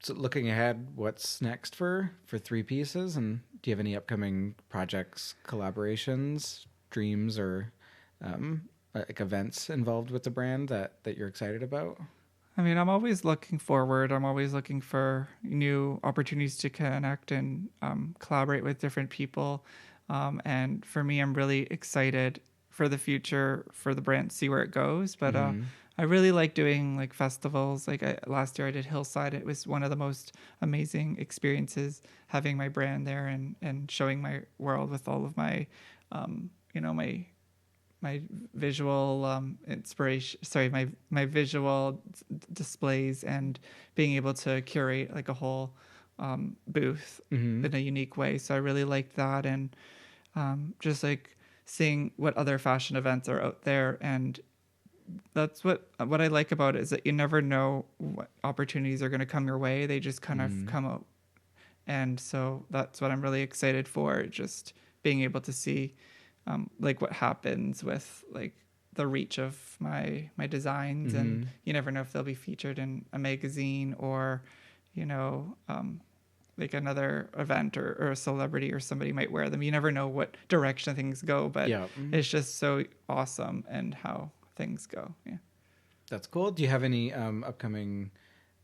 So looking ahead, what's next for Three Pieces, and do you have any upcoming projects, collaborations, dreams, or like events involved with the brand that you're excited about? I mean, I'm always looking forward. I'm always looking for new opportunities to connect and collaborate with different people. And for me, I'm really excited for the future for the brand, see where it goes. But I really like doing like festivals. Like last year I did Hillside. It was one of the most amazing experiences having my brand there and showing my world with all of my, my visual inspiration, sorry, my visual displays, and being able to curate like a whole booth in a unique way. So I really liked that, and just like seeing what other fashion events are out there. And that's what I like about it, is that you never know what opportunities are going to come your way. They just kind of come out. And so that's what I'm really excited for, just being able to see like what happens with like the reach of my designs. And you never know if they'll be featured in a magazine, or you know, like another event, or a celebrity or somebody might wear them. You never know what direction things go, but it's just so awesome and how things go. Yeah, that's cool. Do you have any upcoming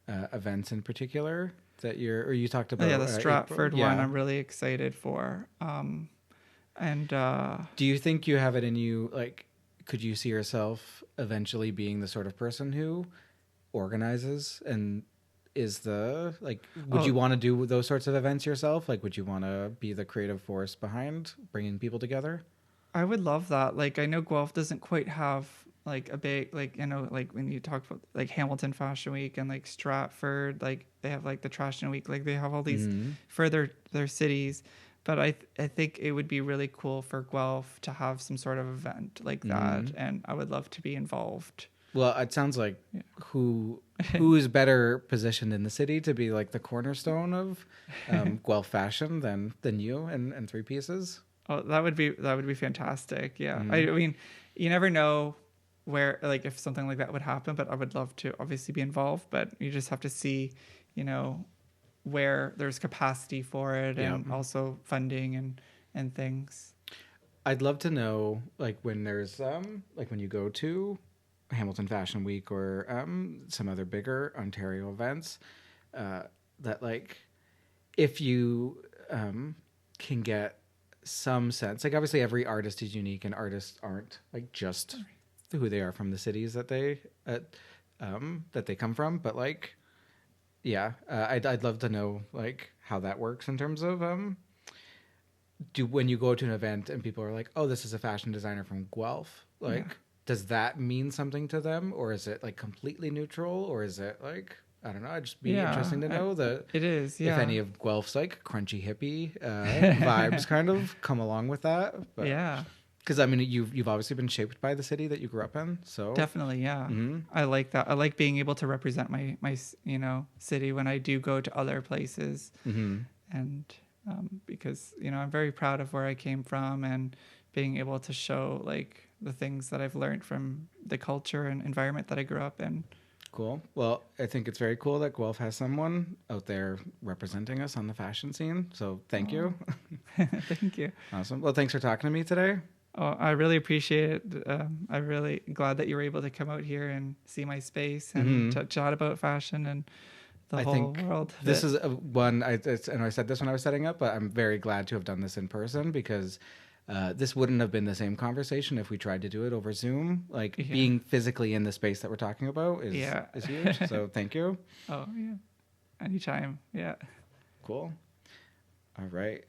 events in particular that you talked about? The Stratford one I'm really excited for. And do you think you have it in you? Like, could you see yourself eventually being the sort of person who organizes and is the, like, would you want to do those sorts of events yourself? Like, would you want to be the creative force behind bringing people together? I would love that. Like, I know Guelph doesn't quite have like a big, like, you know, like when you talk about like Hamilton Fashion Week and like Stratford, like they have like the Trashton Week, like they have all these further their cities. But I think it would be really cool for Guelph to have some sort of event like that, and I would love to be involved. Well, it sounds like who is better positioned in the city to be like the cornerstone of Guelph fashion than you and Three Pieces? Oh, that would be fantastic. Yeah, I mean, you never know where, like, if something like that would happen, but I would love to obviously be involved. But you just have to see, you know, where there's capacity for it, and also funding and things. I'd love to know, like, when there's like when you go to Hamilton Fashion Week or some other bigger Ontario events, that, like, if you can get some sense, like, obviously every artist is unique, and artists aren't like just who they are from the cities that they come from, but like, I'd love to know like how that works in terms of when you go to an event and people are like, oh, this is a fashion designer from Guelph, like, does that mean something to them, or is it like completely neutral, or is it like, I don't know, it'd just be interesting to know that it is, if any of Guelph's like crunchy hippie vibes kind of come along with that. But, because I mean, you've obviously been shaped by the city that you grew up in, so definitely, I like that. I like being able to represent my you know, city when I do go to other places, and because, you know, I'm very proud of where I came from, and being able to show like the things that I've learned from the culture and environment that I grew up in. Cool. Well, I think it's very cool that Guelph has someone out there representing us on the fashion scene. So thank you. Thank you. Awesome. Well, thanks for talking to me today. Oh, I really appreciate it. I'm really glad that you were able to come out here and see my space and chat about fashion and the whole world. This is one, I said this when I was setting up, but I'm very glad to have done this in person, because this wouldn't have been the same conversation if we tried to do it over Zoom. Like, being physically in the space that we're talking about is huge. So thank you. Oh, yeah. Anytime. Yeah. Cool. All right.